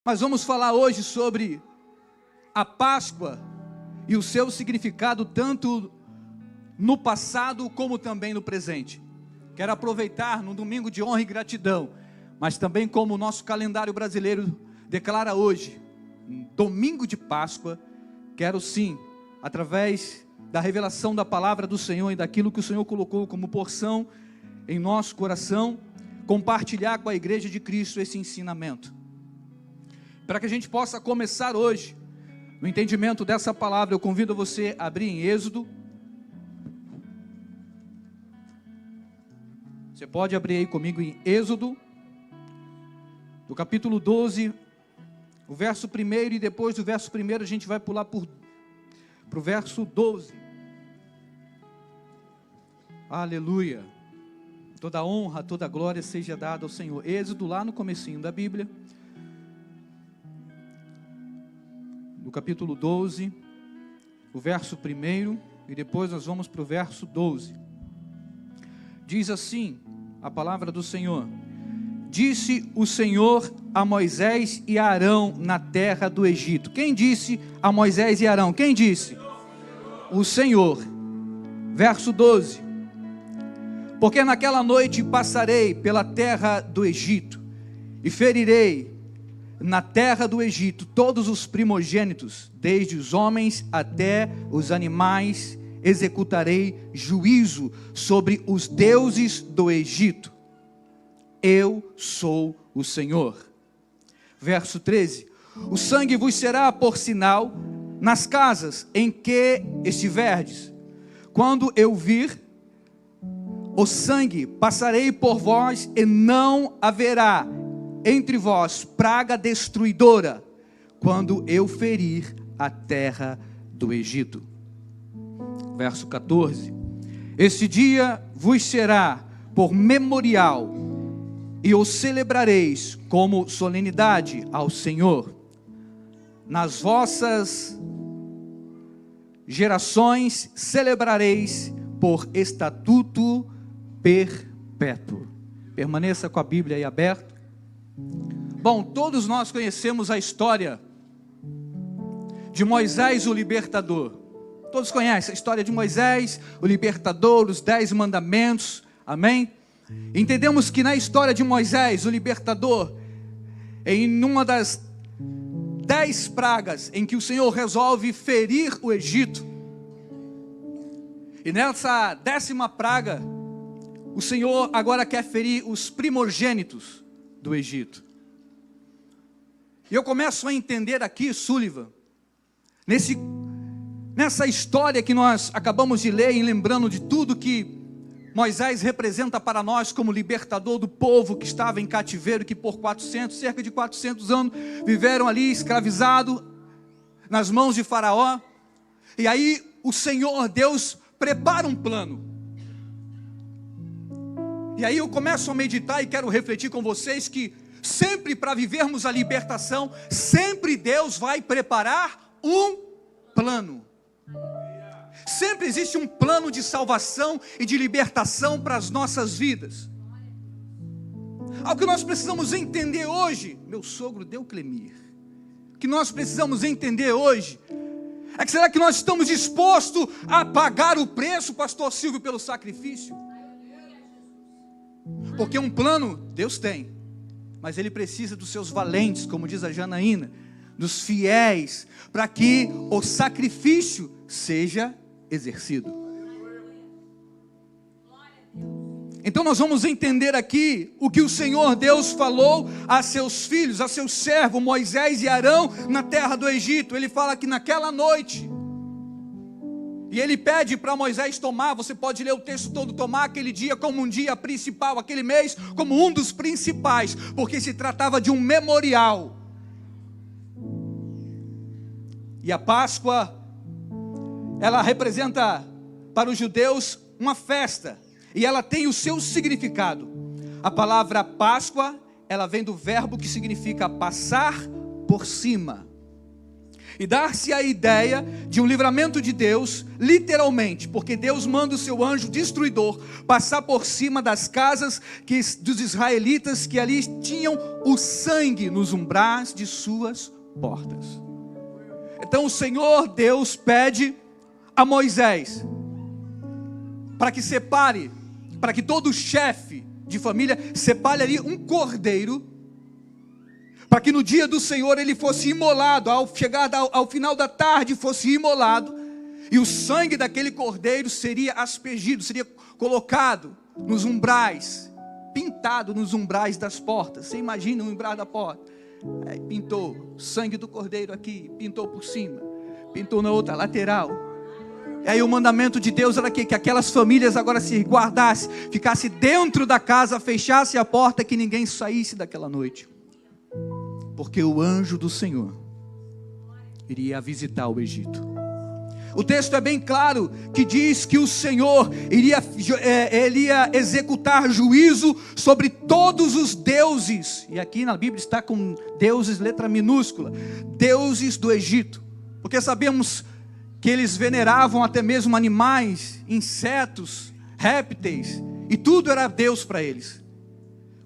Mas vamos falar hoje sobre a Páscoa e o seu significado tanto no passado como também no presente. Quero aproveitar no domingo de honra e gratidão, mas também como o nosso calendário brasileiro declara hoje, domingo de Páscoa, quero sim, através da revelação da palavra do Senhor e daquilo que o Senhor colocou como porção em nosso coração, compartilhar com a igreja de Cristo esse ensinamento. Para que a gente possa começar hoje, no entendimento dessa palavra, eu convido você a abrir em Êxodo. Você pode abrir aí comigo em Êxodo, do capítulo 12, o verso 1, e depois do verso 1 a gente vai pular para o verso 12. Aleluia. Toda honra, toda glória seja dada ao Senhor. Êxodo lá no comecinho da Bíblia, no capítulo 12, o verso 1, e depois nós vamos para o verso 12. Diz assim a palavra do Senhor: Disse o Senhor a Moisés e a Arão na terra do Egito. Quem disse a Moisés e Arão? Quem disse? O Senhor. Verso 12: Porque naquela noite passarei pela terra do Egito, e ferirei na terra do Egito todos os primogênitos, desde os homens até os animais. Executarei juízo sobre os deuses do Egito. Eu sou o Senhor. Verso 13: O sangue vos será por sinal nas casas em que estiverdes. Quando eu vir o sangue, passarei por vós, e não haverá entre vós praga destruidora, quando eu ferir a terra do Egito. Verso 14: Este dia vos será por memorial, e o celebrareis como solenidade ao Senhor. Nas vossas gerações celebrareis por estatuto perpétuo. Permaneça com a Bíblia aí aberta. Bom, todos nós conhecemos a história de Moisés, o libertador. Todos conhecem a história de Moisés, o libertador, os 10 mandamentos, amém? Entendemos que na história de Moisés, o libertador, em uma das 10 pragas em que o Senhor resolve ferir o Egito, e nessa 10ª praga, o Senhor agora quer ferir os primogênitos do Egito. E eu começo a entender aqui, Sullivan, nessa história que nós acabamos de ler, e lembrando de tudo que Moisés representa para nós como libertador do povo que estava em cativeiro, que por cerca de 400 anos, viveram ali escravizados nas mãos de Faraó. E aí o Senhor Deus prepara um plano. E aí eu começo a meditar e quero refletir com vocês que sempre para vivermos a libertação, sempre Deus vai preparar um plano. Sempre existe um plano de salvação e de libertação para as nossas vidas. Algo que nós precisamos entender hoje, meu sogro deu Clemir, o que nós precisamos entender hoje, é que será que nós estamos dispostos a pagar o preço, pastor Silvio, pelo sacrifício? Porque um plano Deus tem, mas Ele precisa dos seus valentes, como diz a Janaína, dos fiéis, para que o sacrifício seja exercido. Então nós vamos entender aqui o que o Senhor Deus falou a seus filhos, a seu servo Moisés e Arão na terra do Egito. Ele fala que naquela noite, e ele pede para Moisés tomar, você pode ler o texto todo, tomar aquele dia como um dia principal, aquele mês como um dos principais, porque se tratava de um memorial. E a Páscoa, ela representa para os judeus uma festa, e ela tem o seu significado. A palavra Páscoa, ela vem do verbo que significa passar por cima. e dar-se a ideia de um livramento de Deus, literalmente, porque Deus manda o seu anjo destruidor passar por cima das casas dos israelitas que ali tinham o sangue nos umbrais de suas portas. Então o Senhor Deus pede a Moisés para que separe, para que todo chefe de família separe ali um cordeiro, para que no dia do Senhor ele fosse imolado, ao chegar ao final da tarde fosse imolado, e o sangue daquele cordeiro seria aspergido, seria colocado nos umbrais, pintado nos umbrais das portas. Você imagina o umbral da porta, aí pintou sangue do cordeiro aqui, pintou por cima, pintou na outra lateral. E aí o mandamento de Deus era que aquelas famílias agora se guardassem, ficassem dentro da casa, fechassem a porta, que ninguém saísse daquela noite, porque o anjo do Senhor iria visitar o Egito. O texto é bem claro, que diz que o Senhor iria executar juízo sobre todos os deuses, e aqui na Bíblia está com deuses, letra minúscula, deuses do Egito, porque sabemos que eles veneravam até mesmo animais, insetos, répteis, e tudo era Deus para eles,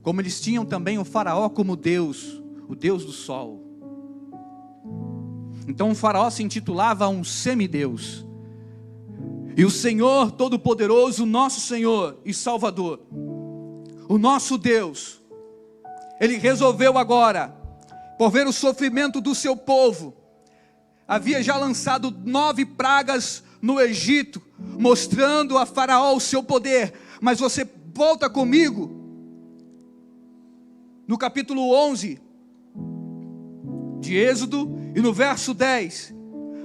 como eles tinham também o faraó como Deus, o Deus do sol. Então o faraó se intitulava um semideus. E o Senhor Todo-Poderoso, nosso Senhor e Salvador, o nosso Deus, Ele resolveu agora, por ver o sofrimento do seu povo, havia já lançado 9 pragas no Egito, mostrando a faraó o seu poder. Mas você volta comigo, no capítulo 11, de Êxodo, e no verso 10,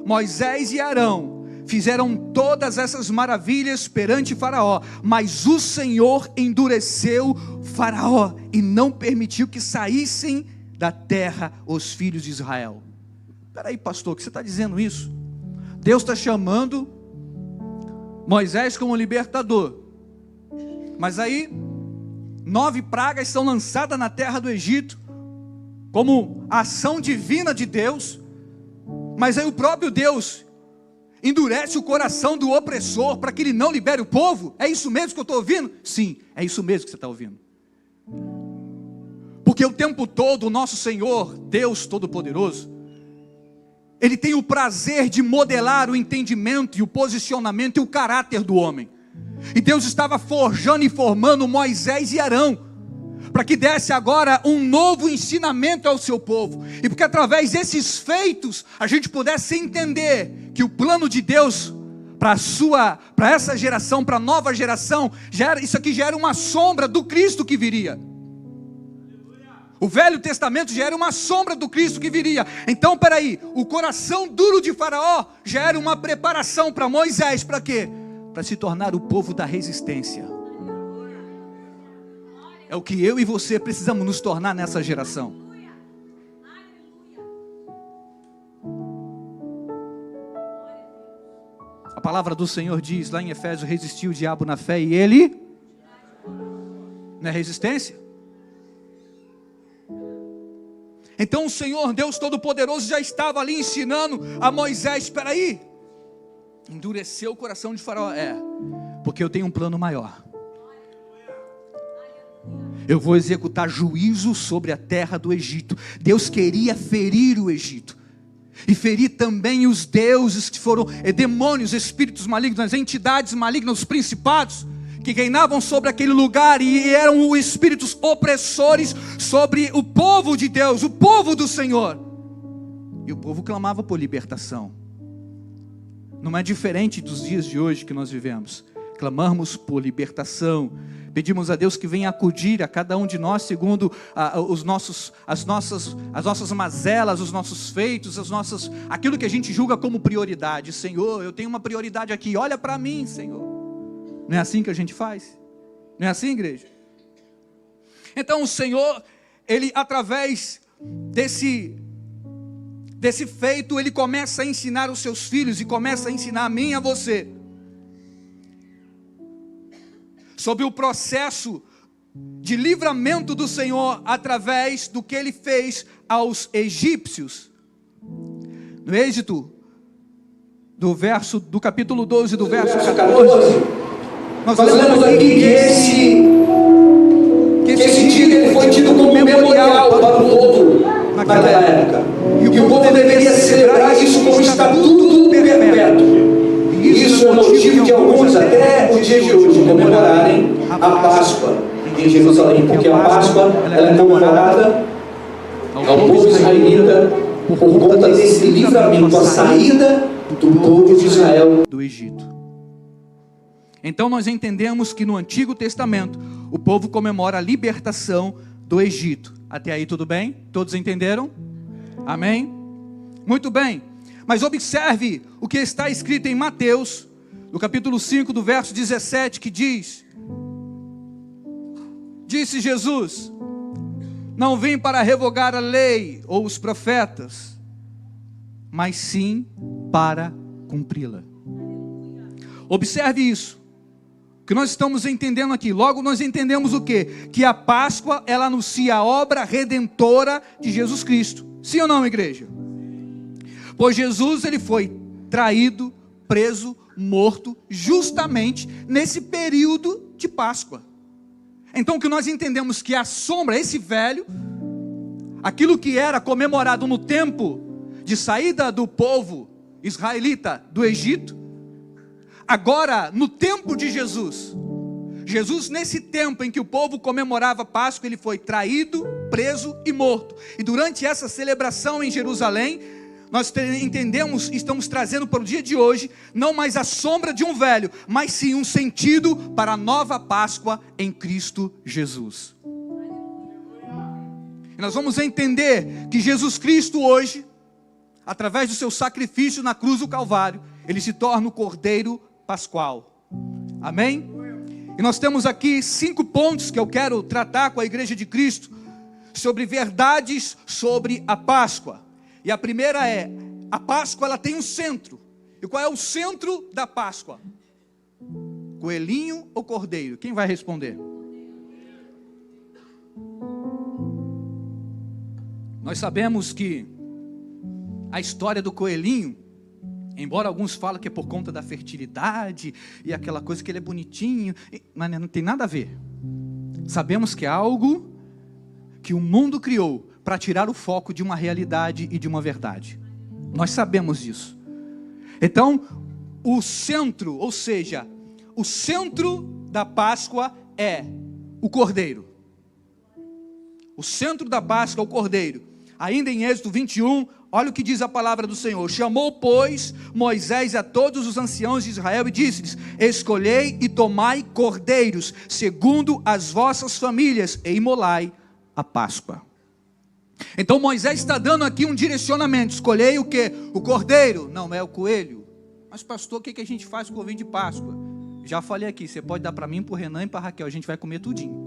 Moisés e Arão fizeram todas essas maravilhas perante Faraó, mas o Senhor endureceu Faraó e não permitiu que saíssem da terra os filhos de Israel. Espera aí, pastor, que você está dizendo isso? Deus está chamando Moisés como libertador, mas aí 9 pragas são lançadas na terra do Egito, como ação divina de Deus, mas aí o próprio Deus endurece o coração do opressor, para que ele não libere o povo. É isso mesmo que eu estou ouvindo? Sim, é isso mesmo que você está ouvindo, porque o tempo todo o nosso Senhor, Deus Todo-Poderoso, Ele tem o prazer de modelar o entendimento e o posicionamento e o caráter do homem, e Deus estava forjando e formando Moisés e Arão, para que desse agora um novo ensinamento ao seu povo, e porque através desses feitos, a gente pudesse entender que o plano de Deus, para essa geração, para a nova geração, isso aqui já era uma sombra do Cristo que viria. O Velho Testamento já era uma sombra do Cristo que viria. Então peraí, o coração duro de Faraó, já era uma preparação para Moisés, para quê? Para se tornar o povo da resistência. É o que eu e você precisamos nos tornar nessa geração. A palavra do Senhor diz lá em Efésios: resistiu o diabo na fé e ele... Não é resistência? Então o Senhor Deus Todo-Poderoso já estava ali ensinando a Moisés: espera aí, endureceu o coração de Faraó, porque eu tenho um plano maior. Eu vou executar juízo sobre a terra do Egito. Deus queria ferir o Egito, e ferir também os deuses que foram demônios, espíritos malignos, entidades malignas, os principados que reinavam sobre aquele lugar, e eram os espíritos opressores sobre o povo de Deus, o povo do Senhor. E o povo clamava por libertação. Não é diferente dos dias de hoje que nós vivemos. Clamamos por libertação, pedimos a Deus que venha acudir a cada um de nós segundo as nossas mazelas, os nossos feitos, aquilo que a gente julga como prioridade. Senhor, eu tenho uma prioridade aqui, olha para mim, Senhor. Não é assim que a gente faz? Não é assim, igreja? Então o Senhor, Ele através desse feito, Ele começa a ensinar os seus filhos, e começa a ensinar a mim e a você, sobre o processo de livramento do Senhor, através do que Ele fez aos egípcios. No êxito do capítulo 12, do verso 14, nós lemos aqui que esse dia ele foi tido como memorial para o povo naquela época. E o povo deveria celebrar isso como estatuto perpétuo. E isso é o motivo de alguns, até o dia de hoje, comemorarem a Páscoa em Jerusalém, porque a Páscoa ela é comemorada ao povo israelita por conta desse livramento, a saída do povo de Israel do Egito. Então nós entendemos que no Antigo Testamento o povo comemora a libertação do Egito. Até aí tudo bem? Todos entenderam? Amém? Muito bem. Mas observe o que está escrito em Mateus, no capítulo 5, do verso 17, que diz: disse Jesus: não vim para revogar a lei ou os profetas, mas sim para cumpri-la. Observe isso, que nós estamos entendendo aqui. Logo nós entendemos o quê? Que a Páscoa, ela anuncia a obra redentora de Jesus Cristo. Sim ou não, igreja? Pois Jesus, ele foi traído, preso, morto, justamente nesse período de Páscoa. Então que nós entendemos que a sombra, esse velho, aquilo que era comemorado no tempo de saída do povo israelita do Egito, agora no tempo de Jesus, nesse tempo em que o povo comemorava Páscoa, ele foi traído, preso e morto. E durante essa celebração em Jerusalém, nós entendemos, estamos trazendo para o dia de hoje, não mais a sombra de um velho, mas sim um sentido para a nova Páscoa em Cristo Jesus. E nós vamos entender que Jesus Cristo hoje, através do seu sacrifício na cruz do Calvário, ele se torna o Cordeiro Pascual. Amém? E nós temos aqui 5 pontos que eu quero tratar com a Igreja de Cristo, sobre verdades sobre a Páscoa. E a primeira é, a Páscoa ela tem um centro. E qual é o centro da Páscoa? Coelhinho ou cordeiro? Quem vai responder? Nós sabemos que a história do coelhinho, embora alguns falem que é por conta da fertilidade e aquela coisa que ele é bonitinho, mas não tem nada a ver. Sabemos que é algo que o mundo criou para tirar o foco de uma realidade e de uma verdade. Nós sabemos disso. Então, o centro, ou seja, o centro da Páscoa é o Cordeiro. O centro da Páscoa é o Cordeiro. Ainda em Êxodo 21, olha o que diz a palavra do Senhor. Chamou, pois, Moisés a todos os anciãos de Israel e disse-lhes: escolhei e tomai cordeiros, segundo as vossas famílias, e imolai a Páscoa. Então Moisés está dando aqui um direcionamento. Escolhei o que? O cordeiro? Não, é o coelho. Mas pastor, o que a gente faz com o ovinho de Páscoa? Já falei aqui, você pode dar para mim, para o Renan e para a Raquel. A gente vai comer tudinho.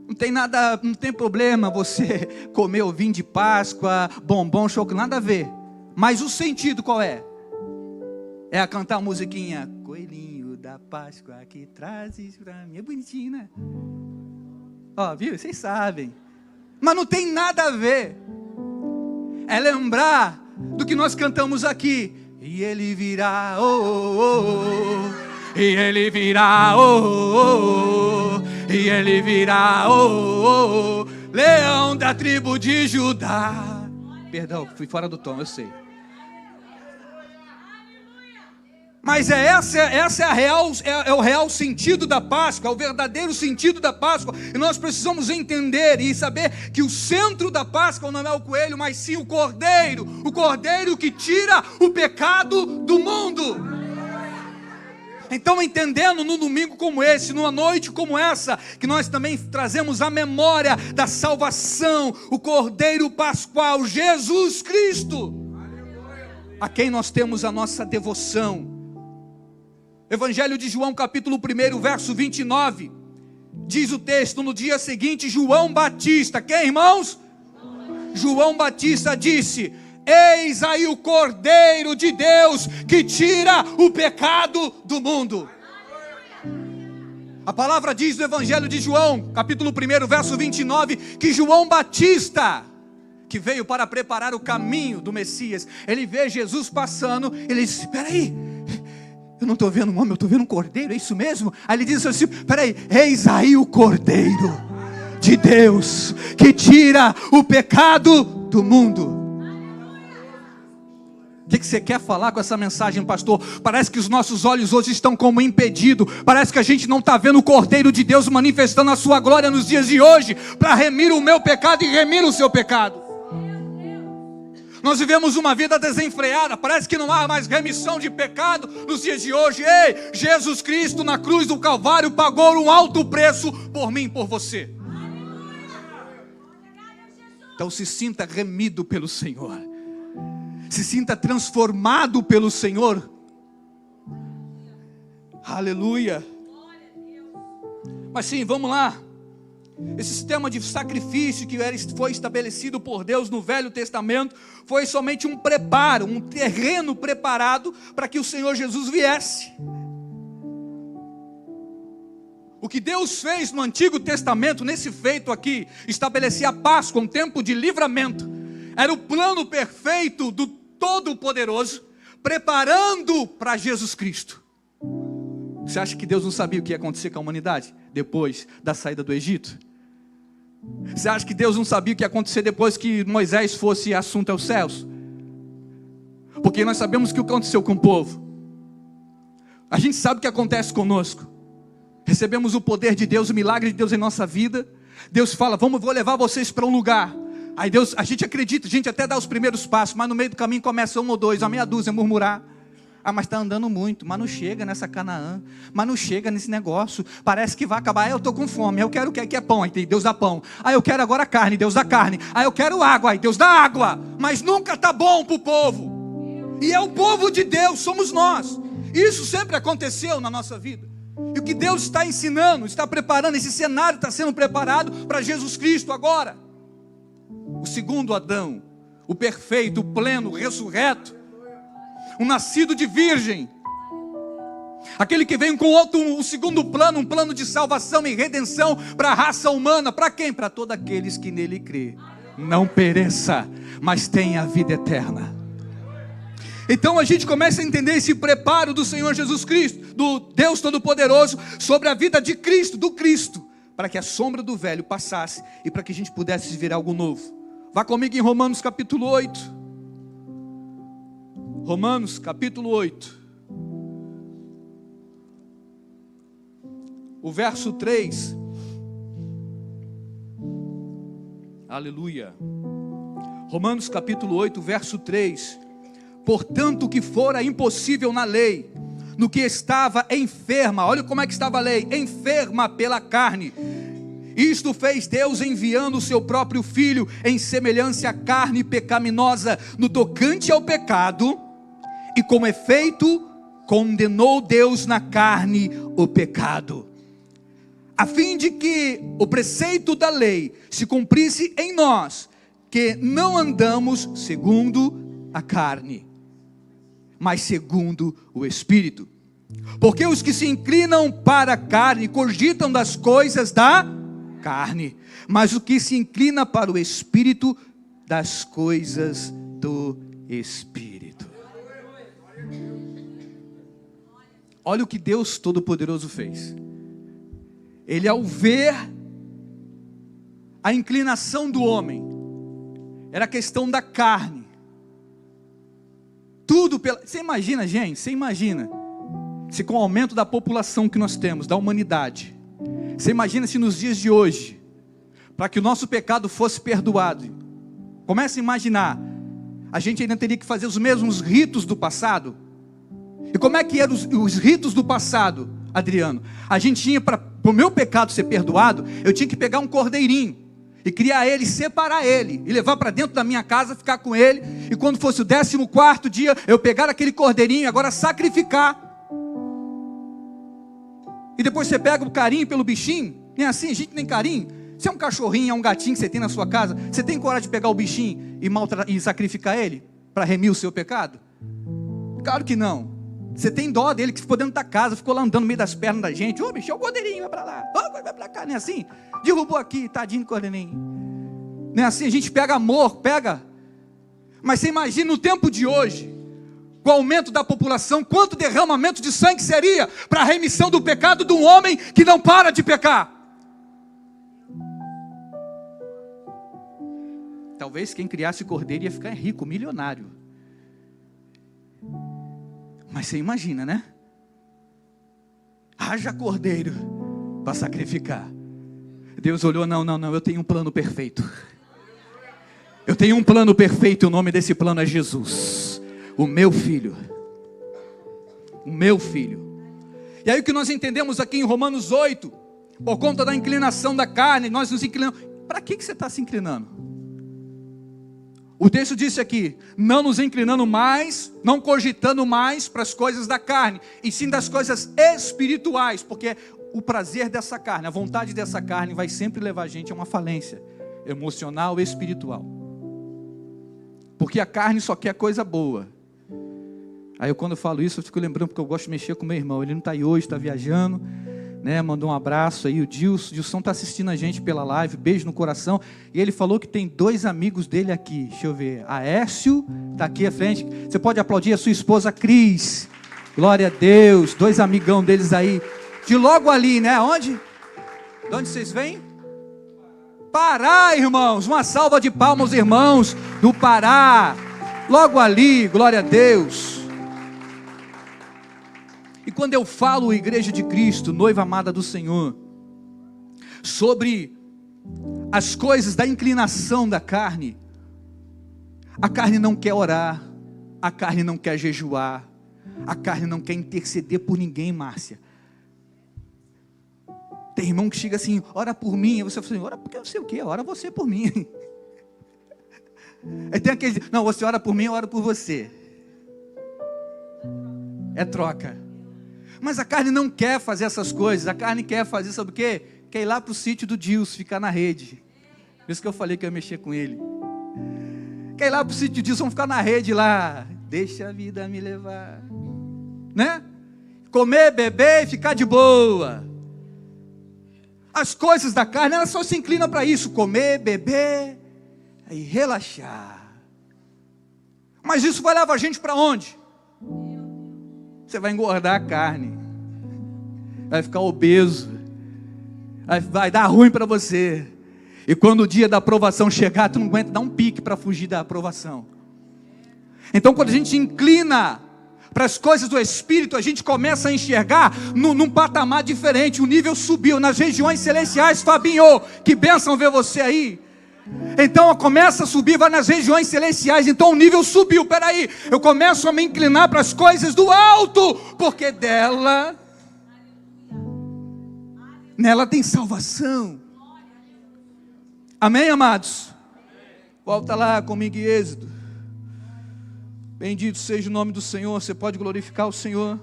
Não tem nada, não tem problema você comer ovinho de Páscoa, bombom, chocolate, nada a ver. Mas o sentido qual é? É a cantar a musiquinha: coelhinho da Páscoa que trazes para mim. É bonitinho, né? Ó, viu? Vocês sabem. Mas não tem nada a ver. É lembrar do que nós cantamos aqui. E ele virá, oh, oh, oh. E ele virá, oh, oh, oh. E ele virá, oh, oh, oh. Leão da tribo de Judá. Perdão, fui fora do tom, eu sei. Mas essa é o real sentido da Páscoa, é o verdadeiro sentido da Páscoa. E nós precisamos entender e saber que o centro da Páscoa não é o coelho, mas sim o cordeiro que tira o pecado do mundo. Então, entendendo num domingo como esse, numa noite como essa, que nós também trazemos a memória da salvação, o Cordeiro Pascual, Jesus Cristo, a quem nós temos a nossa devoção. Evangelho de João, capítulo 1, verso 29, diz o texto: no dia seguinte, João Batista, quem, irmãos? João Batista disse: eis aí o Cordeiro de Deus que tira o pecado do mundo. A palavra diz no Evangelho de João, capítulo 1, verso 29, que João Batista, que veio para preparar o caminho do Messias, ele vê Jesus passando, ele diz: espera aí, eu não estou vendo um homem, eu estou vendo um cordeiro, é isso mesmo? Aí ele diz assim: espera aí, eis aí o cordeiro de Deus, que tira o pecado do mundo. O que você quer falar com essa mensagem, pastor? Parece que os nossos olhos hoje estão como impedidos. Parece que a gente não está vendo o Cordeiro de Deus manifestando a sua glória nos dias de hoje, para remir o meu pecado e remir o seu pecado. Nós vivemos uma vida desenfreada. Parece que não há mais remissão de pecado nos dias de hoje. Ei, Jesus Cristo na cruz do Calvário pagou um alto preço por mim e por você. Então se sinta remido pelo Senhor. Se sinta transformado pelo Senhor. Aleluia. Mas sim, vamos lá. Esse sistema de sacrifício que foi estabelecido por Deus no Velho Testamento foi somente um preparo, um terreno preparado para que o Senhor Jesus viesse. O que Deus fez no Antigo Testamento, nesse feito aqui, estabelecia a Páscoa, um tempo de livramento. Era o plano perfeito do Todo-Poderoso, preparando para Jesus Cristo. Você acha que Deus não sabia o que ia acontecer com a humanidade depois da saída do Egito? Você acha que Deus não sabia o que ia acontecer depois que Moisés fosse assunto aos céus? Porque nós sabemos o que aconteceu com o povo. A gente sabe o que acontece conosco. Recebemos o poder de Deus, o milagre de Deus em nossa vida. Deus fala: vou levar vocês para um lugar. Aí Deus, a gente acredita, a gente até dá os primeiros passos, mas no meio do caminho começa um ou dois, uma meia dúzia a murmurar. Ah, mas está andando muito, mas não chega nessa Canaã, mas não chega nesse negócio, parece que vai acabar. Eu estou com fome, eu quero o que é pão, aí Deus dá pão. Aí eu quero agora carne, Deus dá carne. Aí eu quero água, aí Deus dá água. Mas nunca está bom para o povo. E é o povo de Deus, somos nós. Isso sempre aconteceu na nossa vida. E o que Deus está ensinando, está preparando, esse cenário está sendo preparado para Jesus Cristo agora. O segundo Adão, o perfeito, o pleno, o ressurreto, o nascido de virgem, aquele que vem com o segundo plano, um plano de salvação e redenção para a raça humana. Para quem? Para todos aqueles que nele crê, não pereça, mas tenha a vida eterna. Então a gente começa a entender esse preparo do Senhor Jesus Cristo, do Deus Todo-Poderoso, sobre a vida de Cristo, do Cristo, para que a sombra do velho passasse e para que a gente pudesse viver algo novo. Vá comigo em Romanos capítulo 8. Romanos capítulo 8. O verso 3. Aleluia. Romanos capítulo 8, verso 3. Portanto, o que fora impossível na lei, no que estava enferma, olha como é que estava a lei, enferma pela carne, isto fez Deus enviando o seu próprio Filho em semelhança à carne pecaminosa, no tocante ao pecado, e como efeito, condenou Deus na carne o pecado, a fim de que o preceito da lei se cumprisse em nós, que não andamos segundo a carne, mas segundo o Espírito. Porque os que se inclinam para a carne cogitam das coisas da carne, mas o que se inclina para o Espírito, das coisas do Espírito. Olha o que Deus Todo-Poderoso fez. Ele, ao ver a inclinação do homem, era a questão da carne. Tudo pela... Você imagina, gente, se com o aumento da população que nós temos, da humanidade, você imagina se nos dias de hoje, para que o nosso pecado fosse perdoado, comece a imaginar, a gente ainda teria que fazer os mesmos ritos do passado. E como é que eram os ritos do passado, Adriano? A gente tinha, para o meu pecado ser perdoado, eu tinha que pegar um cordeirinho, e criar ele, separar ele, e levar para dentro da minha casa, ficar com ele, e quando fosse o 14º dia, eu pegar aquele cordeirinho e agora sacrificar. E depois você pega o carinho pelo bichinho. Nem assim, a gente tem carinho. Se é um cachorrinho, é um gatinho que você tem na sua casa, você tem coragem de pegar o bichinho e sacrificar ele, para remir o seu pecado? Claro que não. Você tem dó dele, que ficou dentro da casa, ficou lá andando no meio das pernas da gente. Ô, bicho, é o cordeirinho, vai para lá, vai para cá, nem assim. Derrubou aqui, tadinho do cordeirinho. Não é assim? A gente pega amor, pega. Mas você imagina no tempo de hoje, com o aumento da população, quanto derramamento de sangue seria para a remissão do pecado de um homem que não para de pecar? Talvez quem criasse cordeiro ia ficar rico, milionário. Mas você imagina, né? Haja cordeiro para sacrificar. Deus olhou, não, eu tenho um plano perfeito. Eu tenho um plano perfeito, e o nome desse plano é Jesus. O meu filho. O meu filho. E aí o que nós entendemos aqui em Romanos 8, por conta da inclinação da carne, nós nos inclinamos. Para que você está se inclinando? O texto disse aqui, não nos inclinando mais, não cogitando mais para as coisas da carne, e sim das coisas espirituais, porque o prazer dessa carne, a vontade dessa carne vai sempre levar a gente a uma falência emocional e espiritual. Porque a carne só quer coisa boa. Aí quando eu falo isso, eu fico lembrando, porque eu gosto de mexer com meu irmão. Ele não está aí hoje, está viajando, né? Mandou um abraço aí, o Dilson está assistindo a gente pela live, beijo no coração. E ele falou que tem 2 amigos dele aqui. Deixa eu ver, Aécio está aqui à frente. Você pode aplaudir a sua esposa Cris. Glória a Deus, 2 amigão deles aí. De logo ali, né? Onde? De onde vocês vêm? Pará, irmãos, uma salva de palmas, irmãos do Pará, logo ali, glória a Deus. E quando eu falo, igreja de Cristo, noiva amada do Senhor, sobre as coisas da inclinação da carne, a carne não quer orar, a carne não quer jejuar, a carne não quer interceder por ninguém, Márcia. Tem irmão que chega assim, ora por mim, e você fala assim, ora porque eu não sei o que, ora você por mim. Aí tem aquele, não, você ora por mim, eu oro por você. É troca. Mas a carne não quer fazer essas coisas, a carne quer fazer, sabe o quê? Quer ir lá para o sítio do Dilson, ficar na rede. Por isso que eu falei que eu ia mexer com ele. Quer ir lá para o sítio do Dilson, ficar na rede lá. Deixa a vida me levar. Né? Comer, beber e ficar de boa. As coisas da carne, ela só se inclina para isso, comer, beber e relaxar. Mas isso vai levar a gente para onde? Você vai engordar a carne, vai ficar obeso, vai dar ruim para você. E quando o dia da aprovação chegar, tu não aguenta dar um pique para fugir da aprovação. Então quando a gente inclina para as coisas do Espírito, a gente começa a enxergar num patamar diferente, o nível subiu, nas regiões celestiais. Fabinho, que bênção ver você aí. Então começa a subir, vai nas regiões celestiais, então o nível subiu. Peraí, eu começo a me inclinar para as coisas do alto, porque nela tem salvação. Amém, amados? Volta lá comigo em Êxodo. Bendito seja o nome do Senhor. Você pode glorificar o Senhor.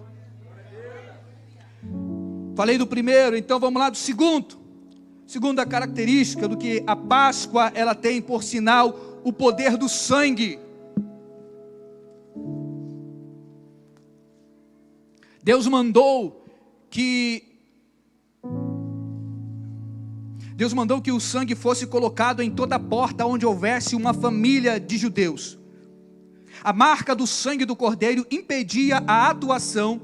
Falei do primeiro, então vamos lá do segundo. Segunda característica do que a Páscoa ela tem por sinal, o poder do sangue. Deus mandou que o sangue fosse colocado em toda a porta onde houvesse uma família de judeus. A marca do sangue do cordeiro impedia a atuação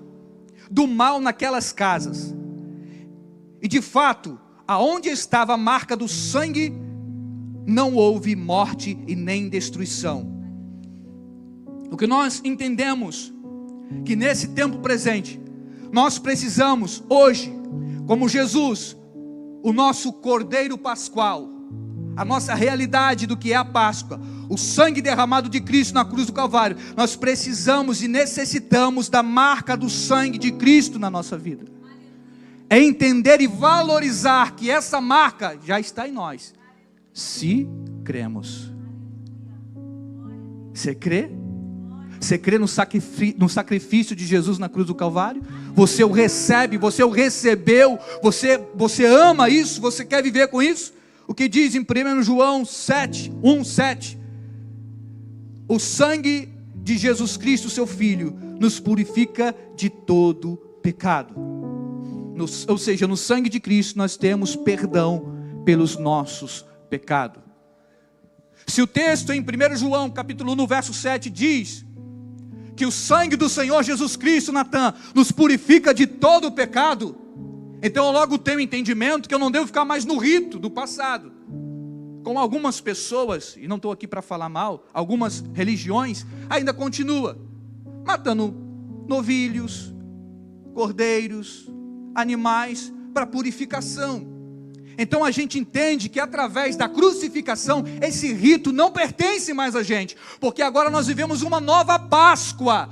do mal naquelas casas. E de fato, aonde estava a marca do sangue, não houve morte e nem destruição. O que nós entendemos, que nesse tempo presente, nós precisamos hoje, como Jesus, o nosso Cordeiro Pascual, a nossa realidade do que é a Páscoa, o sangue derramado de Cristo na cruz do Calvário, nós precisamos e necessitamos da marca do sangue de Cristo na nossa vida. É entender e valorizar que essa marca já está em nós, se cremos. Você crê? Você crê no sacrifício de Jesus na cruz do Calvário? Você o recebe, você o recebeu, você ama isso, você quer viver com isso? O que diz em 1 João 7, o sangue de Jesus Cristo, seu Filho, nos purifica de todo pecado. Ou seja, no sangue de Cristo nós temos perdão pelos nossos pecados. Se o texto em 1 João, capítulo 1, verso 7, diz que o sangue do Senhor Jesus Cristo, Natan, nos purifica de todo o pecado, então eu logo tenho entendimento que eu não devo ficar mais no rito do passado. Com algumas pessoas, e não estou aqui para falar mal, algumas religiões ainda continua matando novilhos, cordeiros, animais para purificação. Então a gente entende que através da crucificação, esse rito não pertence mais a gente, porque agora nós vivemos uma nova Páscoa,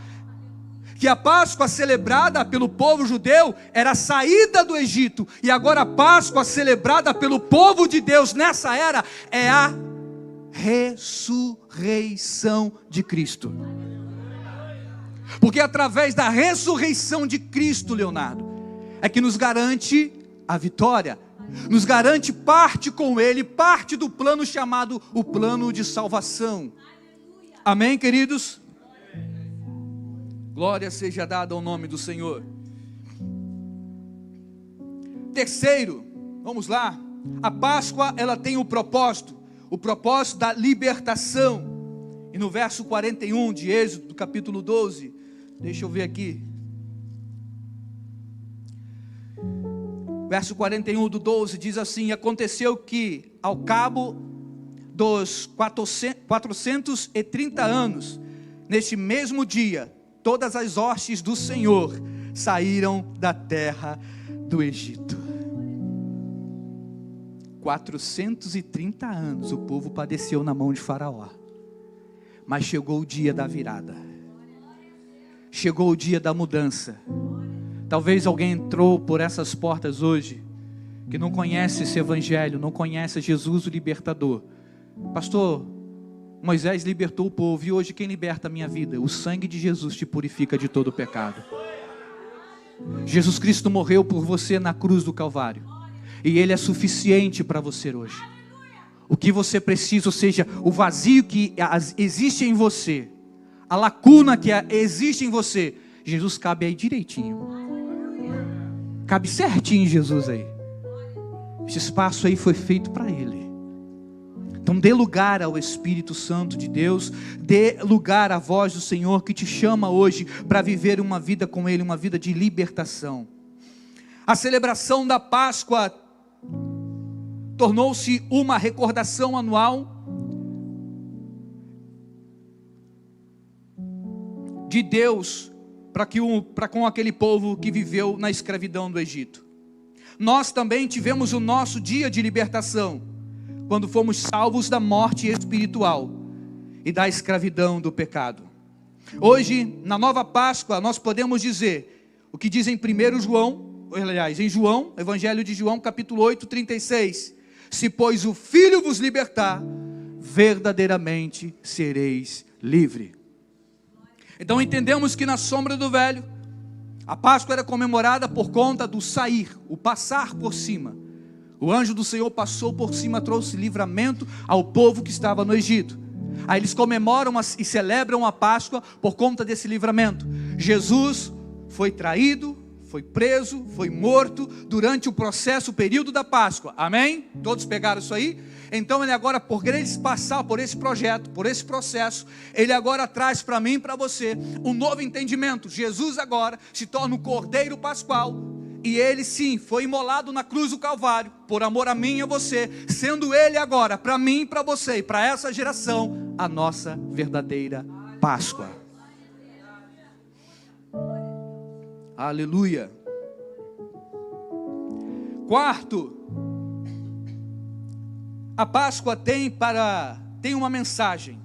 que a Páscoa celebrada pelo povo judeu era a saída do Egito, e agora a Páscoa celebrada pelo povo de Deus nessa era é a ressurreição de Cristo. Porque através da ressurreição de Cristo, Leonardo, é que nos garante a vitória, nos garante parte com Ele, parte do plano chamado o plano de salvação. Amém, queridos? Glória seja dada ao nome do Senhor. Terceiro, vamos lá. A Páscoa, ela tem o propósito da libertação. E no verso 41 de Êxodo, do capítulo 12, deixa eu ver aqui. Verso 41 do 12 diz assim: aconteceu que ao cabo dos 430 anos, neste mesmo dia, todas as hostes do Senhor saíram da terra do Egito. 430 anos o povo padeceu na mão de Faraó, mas chegou o dia da virada, chegou o dia da mudança. Talvez alguém entrou por essas portas hoje, que não conhece esse evangelho, não conhece Jesus o libertador. Pastor, Moisés libertou o povo, e hoje quem liberta a minha vida? O sangue de Jesus te purifica de todo o pecado. Jesus Cristo morreu por você na cruz do Calvário, e Ele é suficiente para você hoje. O que você precisa, ou seja, o vazio que existe em você, a lacuna que existe em você, Jesus cabe aí direitinho. Cabe certinho Jesus aí. Esse espaço aí foi feito para Ele. Então dê lugar ao Espírito Santo de Deus, dê lugar à voz do Senhor que te chama hoje para viver uma vida com Ele, uma vida de libertação. A celebração da Páscoa tornou-se uma recordação anual de Deus para com aquele povo que viveu na escravidão do Egito. Nós também tivemos o nosso dia de libertação, quando fomos salvos da morte espiritual e da escravidão do pecado. Hoje, na nova Páscoa, nós podemos dizer o que diz em João, Evangelho de João, capítulo 8, 36. Se pois o Filho vos libertar, verdadeiramente sereis livre. Então entendemos que na sombra do velho, a Páscoa era comemorada por conta do sair, o passar por cima. O anjo do Senhor passou por cima, trouxe livramento ao povo que estava no Egito. Aí eles comemoram e celebram a Páscoa por conta desse livramento. Jesus foi traído, foi preso, foi morto durante o período da Páscoa. Amém? Todos pegaram isso aí? Então ele agora, por eles passar por esse projeto, por esse processo, ele agora traz para mim e para você um novo entendimento. Jesus agora se torna o Cordeiro Pascual, e ele sim, foi imolado na cruz do Calvário, por amor a mim e a você, sendo ele agora, para mim e para você, e para essa geração, a nossa verdadeira Páscoa. Aleluia. Quarto, a Páscoa tem uma mensagem.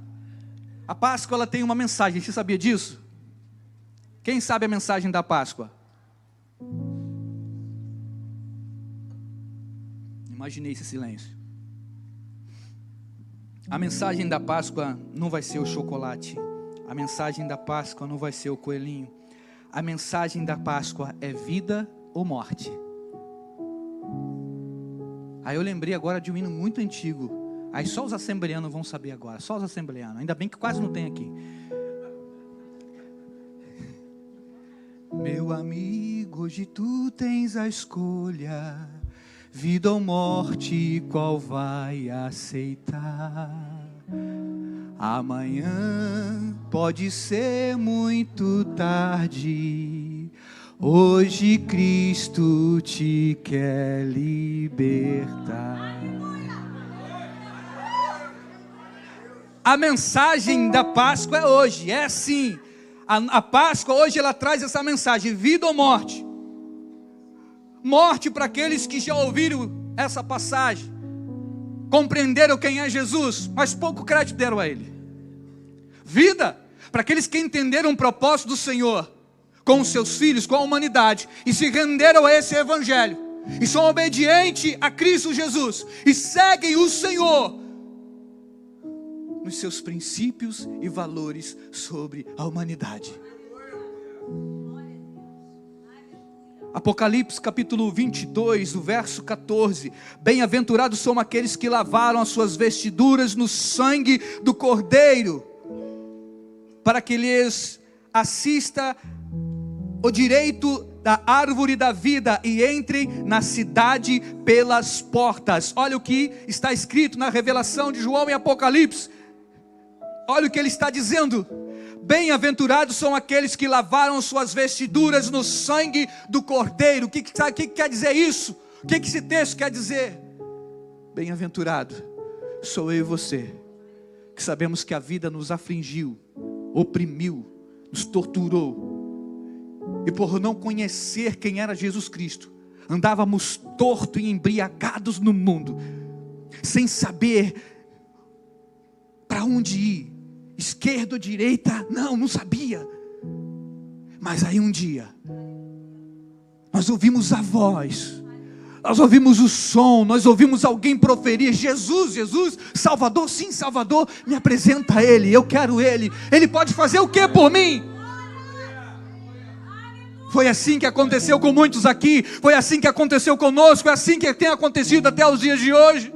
A Páscoa ela tem uma mensagem. Você sabia disso? Quem sabe a mensagem da Páscoa? Imaginei esse silêncio. A mensagem da Páscoa não vai ser o chocolate. A mensagem da Páscoa não vai ser o coelhinho. A mensagem da Páscoa é vida ou morte. Aí eu lembrei agora de um hino muito antigo. Aí só os assembleanos vão saber agora. Só os assembleanos. Ainda bem que quase não tem aqui. Meu amigo, hoje tu tens a escolha, vida ou morte, qual vai aceitar? Amanhã pode ser muito tarde. Hoje Cristo te quer libertar. A mensagem da Páscoa é hoje, é assim. A Páscoa hoje ela traz essa mensagem: vida ou morte. Morte para aqueles que já ouviram essa passagem, compreenderam quem é Jesus, mas pouco crédito deram a Ele. Vida para aqueles que entenderam o propósito do Senhor com os seus filhos, com a humanidade, e se renderam a esse Evangelho, e são obedientes a Cristo Jesus, e seguem o Senhor nos seus princípios e valores sobre a humanidade. Apocalipse capítulo 22, o verso 14: bem-aventurados são aqueles que lavaram as suas vestiduras no sangue do Cordeiro, para que lhes assista o direito da árvore da vida e entrem na cidade pelas portas. Olha o que está escrito na revelação de João em Apocalipse. Olha o que ele está dizendo: bem-aventurados são aqueles que lavaram suas vestiduras no sangue do Cordeiro. O que quer dizer isso? O que esse texto quer dizer? Bem-aventurado sou eu e você, que sabemos que a vida nos afligiu, oprimiu, nos torturou, e por não conhecer quem era Jesus Cristo, andávamos tortos e embriagados no mundo, sem saber para onde ir, esquerda ou direita, não sabia. Mas aí um dia, nós ouvimos a voz, nós ouvimos o som, nós ouvimos alguém proferir: Jesus, Jesus, Salvador, sim, Salvador, me apresenta a Ele, eu quero Ele, Ele pode fazer o que por mim? Foi assim que aconteceu com muitos aqui, foi assim que aconteceu conosco, é assim que tem acontecido até os dias de hoje.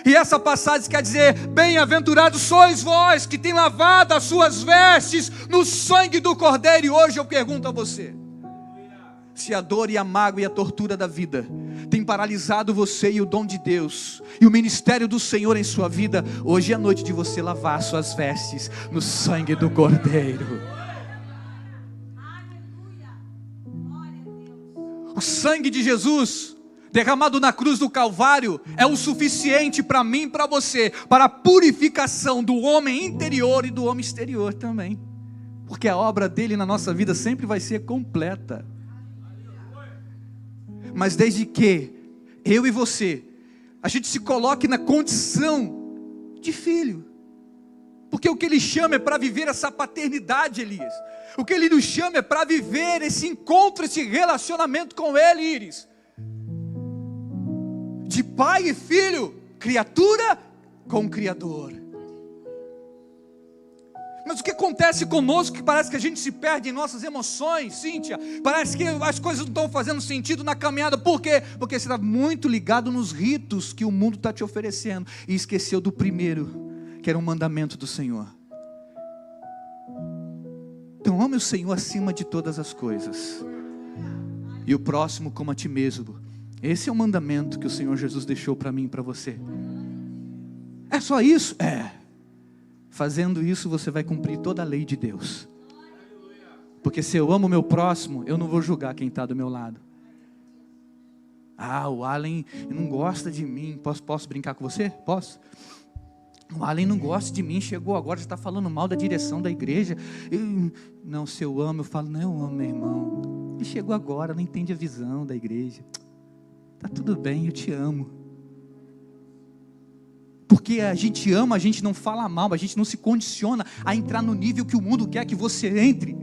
E essa passagem quer dizer: bem-aventurados sois vós que tem lavado as suas vestes no sangue do Cordeiro. E hoje eu pergunto a você, se a dor e a mágoa e a tortura da vida tem paralisado você e o dom de Deus e o ministério do Senhor em sua vida, hoje é a noite de você lavar suas vestes no sangue do Cordeiro. O sangue de Jesus derramado na cruz do Calvário é o suficiente para mim e para você, para a purificação do homem interior e do homem exterior também, porque a obra dele na nossa vida sempre vai ser completa. Mas desde que eu e você, a gente se coloque na condição de filho, porque o que Ele chama é para viver essa paternidade, Elias. O que Ele nos chama é para viver esse encontro, esse relacionamento com Ele, Iris. De pai e filho, criatura com o Criador. Mas o que acontece conosco, que parece que a gente se perde em nossas emoções, Cíntia? Parece que as coisas não estão fazendo sentido na caminhada. Por quê? Porque você está muito ligado nos ritos que o mundo está te oferecendo, e esqueceu do primeiro, que era um mandamento do Senhor. Então ame o Senhor acima de todas as coisas, e o próximo como a ti mesmo. Esse é o mandamento que o Senhor Jesus deixou para mim e para você. É só isso? É. Fazendo isso você vai cumprir toda a lei de Deus. Porque se eu amo o meu próximo, eu não vou julgar quem está do meu lado. O Allen não gosta de mim. Posso brincar com você? Posso? O Allen não gosta de mim, chegou agora, está falando mal da direção da igreja. Não, se eu amo, eu falo: não, eu amo meu irmão. Ele chegou agora, não entende a visão da igreja. Está tudo bem, eu te amo. Porque a gente ama, a gente não fala mal, a gente não se condiciona a entrar no nível que o mundo quer que você entre.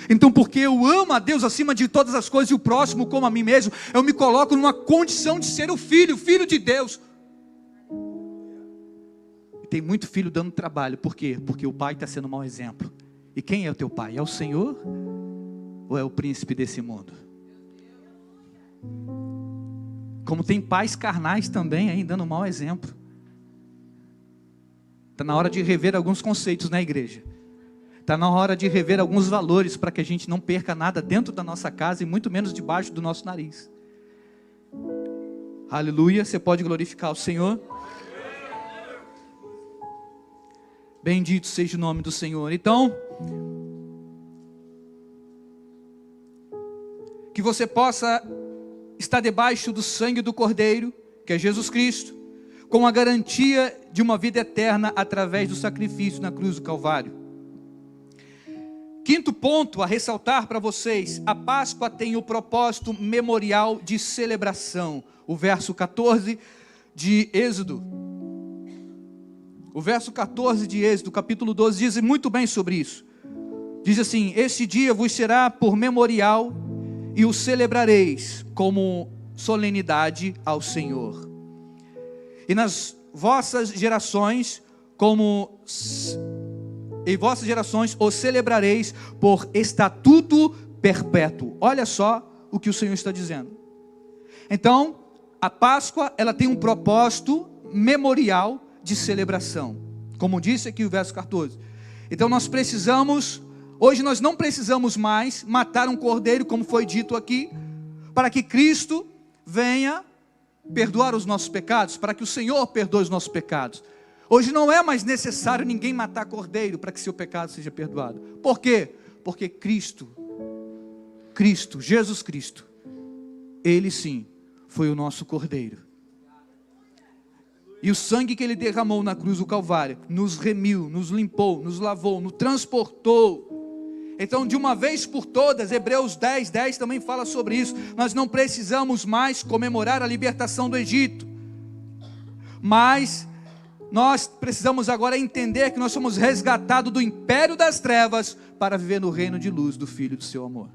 Então, porque eu amo a Deus acima de todas as coisas e o próximo como a mim mesmo, eu me coloco numa condição de ser o filho de Deus. E tem muito filho dando trabalho. Por quê? Porque o pai está sendo um mau exemplo. E quem é o teu pai? É o Senhor? Ou é o príncipe desse mundo? Como tem pais carnais também aí dando um mau exemplo. Está na hora de rever alguns conceitos na igreja. Está na hora de rever alguns valores, para que a gente não perca nada dentro da nossa casa e muito menos debaixo do nosso nariz. Aleluia, você pode glorificar o Senhor. Bendito seja o nome do Senhor. Então, que você possa estar debaixo do sangue do Cordeiro, que é Jesus Cristo, com a garantia de uma vida eterna através do sacrifício na cruz do Calvário. Quinto ponto a ressaltar para vocês: a Páscoa tem o propósito memorial de celebração. O verso 14 de Êxodo. O verso 14 de Êxodo, capítulo 12, diz muito bem sobre isso. Diz assim: este dia vos será por memorial e o celebrareis como solenidade ao Senhor. E nas vossas gerações, o celebrareis por estatuto perpétuo. Olha só o que o Senhor está dizendo. Então, a Páscoa, ela tem um propósito memorial de celebração, como disse aqui o verso 14. Então hoje nós não precisamos mais matar um cordeiro, como foi dito aqui, para que Cristo venha perdoar os nossos pecados, para que o Senhor perdoe os nossos pecados. Hoje não é mais necessário ninguém matar cordeiro para que seu pecado seja perdoado. Por quê? Porque Cristo, Jesus Cristo, Ele sim foi o nosso cordeiro. E o sangue que Ele derramou na cruz do Calvário nos remiu, nos limpou, nos lavou, nos transportou. Então, de uma vez por todas, Hebreus 10:10 também fala sobre isso. Nós não precisamos mais comemorar a libertação do Egito, mas nós precisamos agora entender que nós somos resgatados do império das trevas para viver no reino de luz do Filho do seu amor.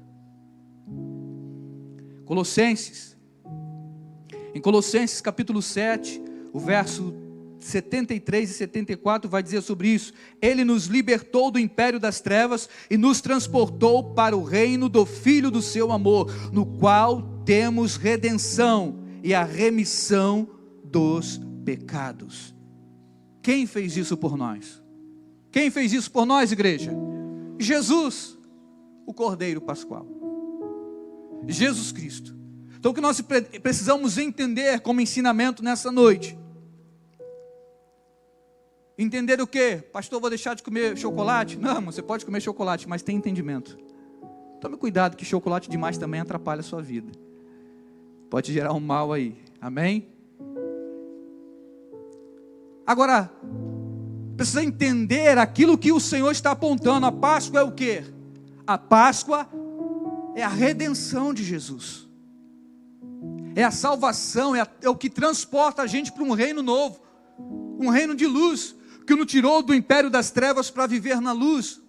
Em Colossenses capítulo 7, o verso 73 e 74 vai dizer sobre isso: Ele nos libertou do império das trevas e nos transportou para o reino do Filho do seu amor, no qual temos redenção e a remissão dos pecados. Quem fez isso por nós? Quem fez isso por nós, igreja? Jesus, o Cordeiro Pascual. Jesus Cristo. Então o que nós precisamos entender como ensinamento nessa noite? Entender o quê? Pastor, vou deixar de comer chocolate? Não, você pode comer chocolate, mas tem entendimento. Tome cuidado que chocolate demais também atrapalha a sua vida. Pode gerar um mal aí. Amém? Agora, precisa entender aquilo que o Senhor está apontando. A Páscoa é o quê? A Páscoa é a redenção de Jesus. É a salvação, é o que transporta a gente para um reino novo. Um reino de luz, que nos tirou do império das trevas para viver na luz.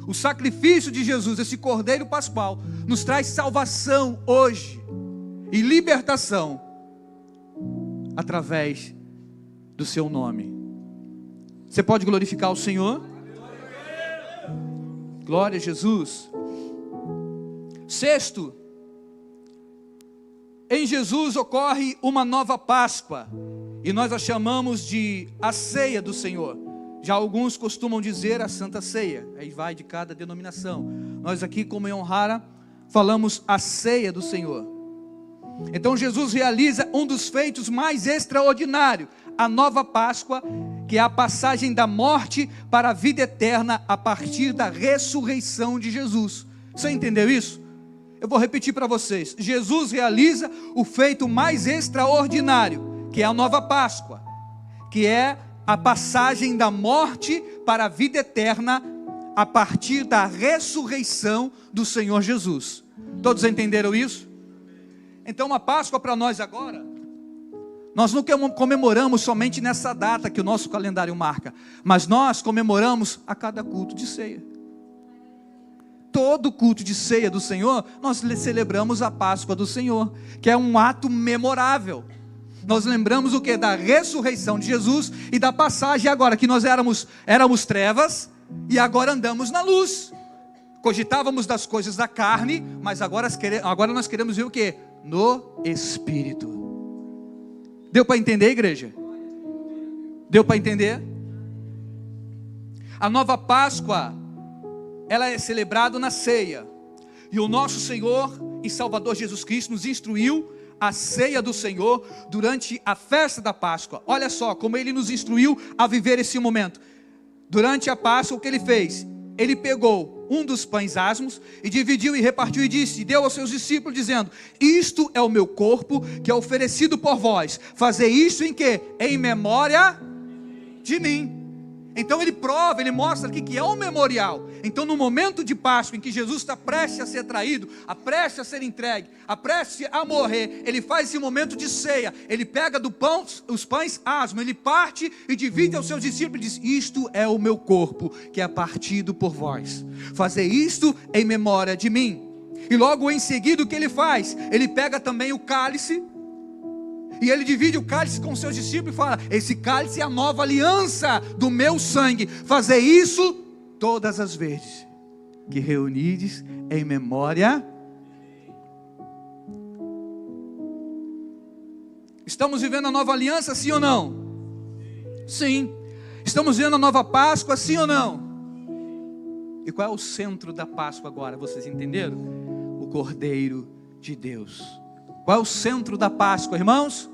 O sacrifício de Jesus, esse Cordeiro Pascual, nos traz salvação hoje e libertação através do seu nome. Você pode glorificar o Senhor? Glória a Jesus. Sexto, em Jesus ocorre uma nova Páscoa, e nós a chamamos de a ceia do Senhor. Já alguns costumam dizer a Santa Ceia, aí vai de cada denominação. Nós aqui, como em Honrara, falamos a ceia do Senhor. Então Jesus realiza um dos feitos mais extraordinários, a nova Páscoa, que é a passagem da morte para a vida eterna a partir da ressurreição de Jesus. Você entendeu isso? Eu vou repetir para vocês. Jesus realiza o feito mais extraordinário, que é a nova Páscoa, que é a passagem da morte para a vida eterna a partir da ressurreição do Senhor Jesus. Todos entenderam isso? Então a Páscoa para nós agora, nós não comemoramos somente nessa data que o nosso calendário marca, mas nós comemoramos a cada culto de ceia. Todo culto de ceia do Senhor, nós celebramos a Páscoa do Senhor, que é um ato memorável. Nós lembramos o que? Da ressurreição de Jesus e da passagem agora, que nós éramos trevas e agora andamos na luz. Cogitávamos das coisas da carne, mas agora nós queremos ver o que? No Espírito. Deu para entender, igreja? Deu para entender? A nova Páscoa, ela é celebrada na ceia, e o nosso Senhor e Salvador Jesus Cristo nos instruiu a ceia do Senhor durante a festa da Páscoa. Olha só como Ele nos instruiu a viver esse momento. durante a Páscoa, o que ele fez? Ele pegou um dos pães asmos e dividiu e repartiu e disse, e deu aos seus discípulos dizendo, isto é o meu corpo que é oferecido por vós, fazer isto em quê? Em memória de mim. Então ele prova, ele mostra aqui que é um memorial. Então no momento de Páscoa, em que Jesus está prestes a ser traído, prestes a ser entregue, prestes a morrer, ele faz esse momento de ceia, ele pega do pão, os pães asmos, ele parte e divide aos seus discípulos e diz, isto é o meu corpo, que é partido por vós, fazer isto em memória de mim. E logo em seguida o que ele faz? Ele pega também o cálice, e ele divide o cálice com seus discípulos e fala, esse cálice é a nova aliança do meu sangue, fazer isso todas as vezes que reunides em memória. Estamos vivendo a nova aliança, sim ou não? Sim. Estamos vivendo a nova Páscoa, sim ou não? E qual é o centro da Páscoa agora? Vocês entenderam? O Cordeiro de Deus. Qual é o centro da Páscoa, irmãos?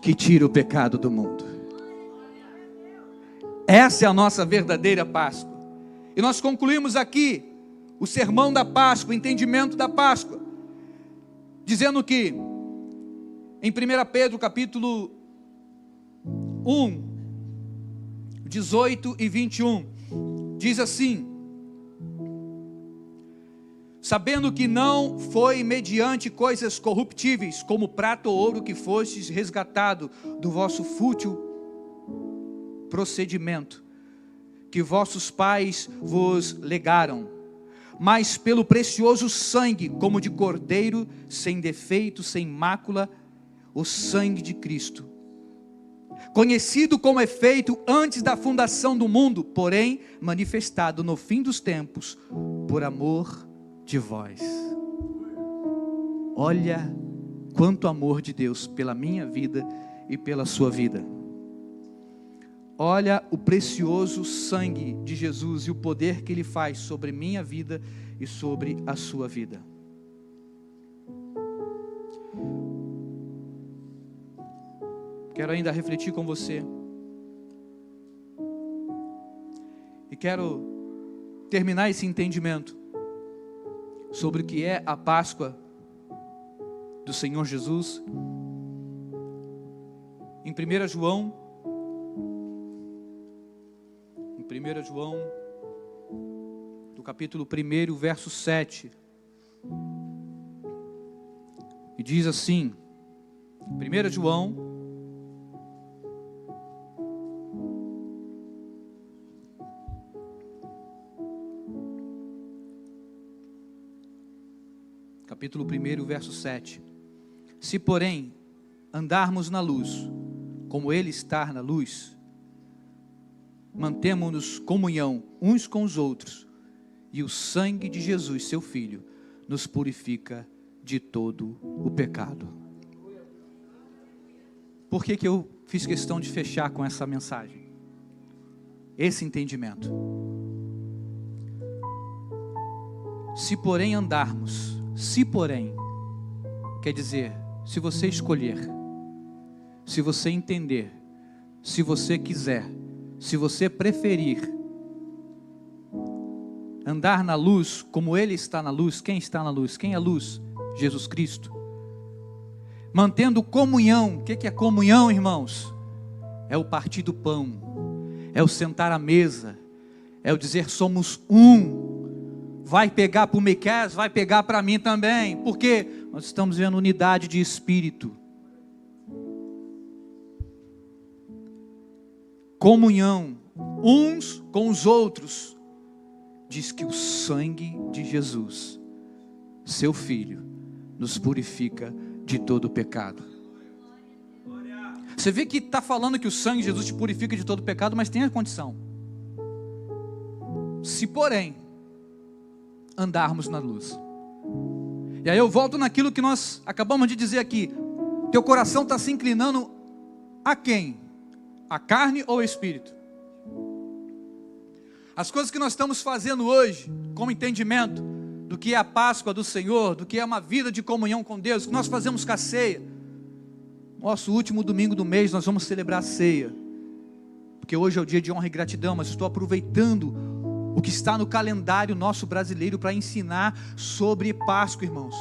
Que tira o pecado do mundo. Essa é a nossa verdadeira Páscoa. E nós concluímos aqui o sermão da Páscoa, o entendimento da Páscoa, dizendo que em 1 Pedro capítulo 1, 18 e 21, diz assim, sabendo que não foi mediante coisas corruptíveis, como prata ou ouro, que fostes resgatado do vosso fútil procedimento, que vossos pais vos legaram, mas pelo precioso sangue, como de cordeiro, sem defeito, sem mácula, o sangue de Cristo, conhecido como é feito antes da fundação do mundo, porém manifestado no fim dos tempos, por amor de vós. Olha quanto amor de Deus pela minha vida e pela sua vida. Olha o precioso sangue de Jesus e o poder que Ele faz sobre minha vida e sobre a sua vida. Quero ainda refletir com você. E quero terminar esse entendimento sobre o que é a Páscoa do Senhor Jesus. Em 1 João, do capítulo 1, verso 7, e diz assim, 1 João, capítulo 1, verso 7, se porém andarmos na luz, como Ele está na luz, mantemo-nos comunhão uns com os outros, e o sangue de Jesus, seu Filho, nos purifica de todo o pecado. Por que eu fiz questão de fechar com essa mensagem? Esse entendimento. Se porém andarmos, se porém, quer dizer, se você escolher, se você entender, se você quiser, se você preferir, andar na luz, como Ele está na luz. Quem está na luz? Quem é a luz? Jesus Cristo. Mantendo comunhão. O que é comunhão, irmãos? É o partir do pão, é o sentar à mesa, é o dizer somos um. Vai pegar para o Miqueias, vai pegar para mim também, porque nós estamos vendo unidade de espírito. Comunhão uns com os outros. Diz que o sangue de Jesus, seu Filho, nos purifica de todo o pecado. Você vê que está falando que o sangue de Jesus te purifica de todo o pecado, mas tem a condição. Se porém andarmos na luz. E aí eu volto naquilo que nós acabamos de dizer aqui. Teu coração está se inclinando a quem? A carne ou o espírito? As coisas que nós estamos fazendo hoje, com entendimento do que é a Páscoa do Senhor, do que é uma vida de comunhão com Deus, que nós fazemos com a ceia. Nosso último domingo do mês nós vamos celebrar a ceia. porque hoje é o dia de honra e gratidão, mas estou aproveitando o que está no calendário nosso brasileiro para ensinar sobre Páscoa, irmãos.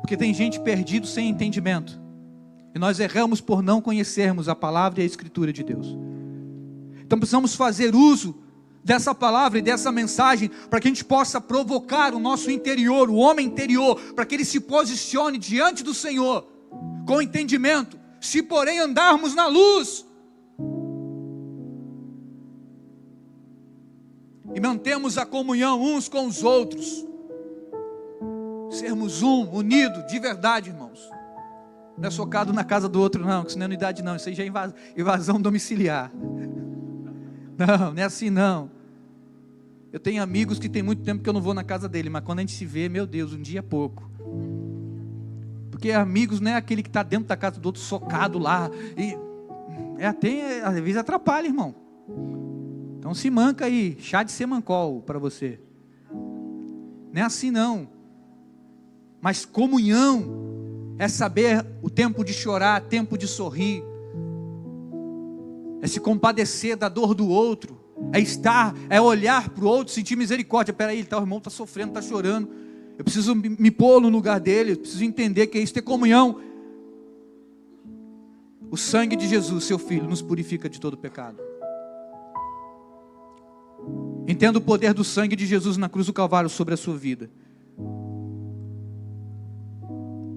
Porque tem gente perdida sem entendimento, e nós erramos por não conhecermos a palavra e a escritura de Deus. Então precisamos fazer uso dessa palavra e dessa mensagem, para que a gente possa provocar o nosso interior, o homem interior, para que ele se posicione diante do Senhor, com entendimento. Se porém andarmos na luz, e mantemos a comunhão uns com os outros, sermos unido de verdade, irmãos. Não é socado na casa do outro não, que isso não é unidade não, isso aí já é invasão domiciliar. Não é assim não. Eu tenho amigos que tem muito tempo que eu não vou na casa dele, mas quando a gente se vê, meu Deus, um dia é pouco. Porque amigos não é aquele que está dentro da casa do outro socado lá, e às vezes atrapalha, irmão. Então se manca aí, chá de semancol para você. Não é assim não. Mas comunhão é saber o tempo de chorar, tempo de sorrir, é se compadecer da dor do outro, é olhar para o outro, sentir misericórdia. Peraí, o irmão está sofrendo, está chorando, eu preciso me pôr no lugar dele, eu preciso entender que é isso, ter comunhão. O sangue de Jesus, seu Filho, nos purifica de todo pecado. Entenda o poder do sangue de Jesus na cruz do Calvário sobre a sua vida,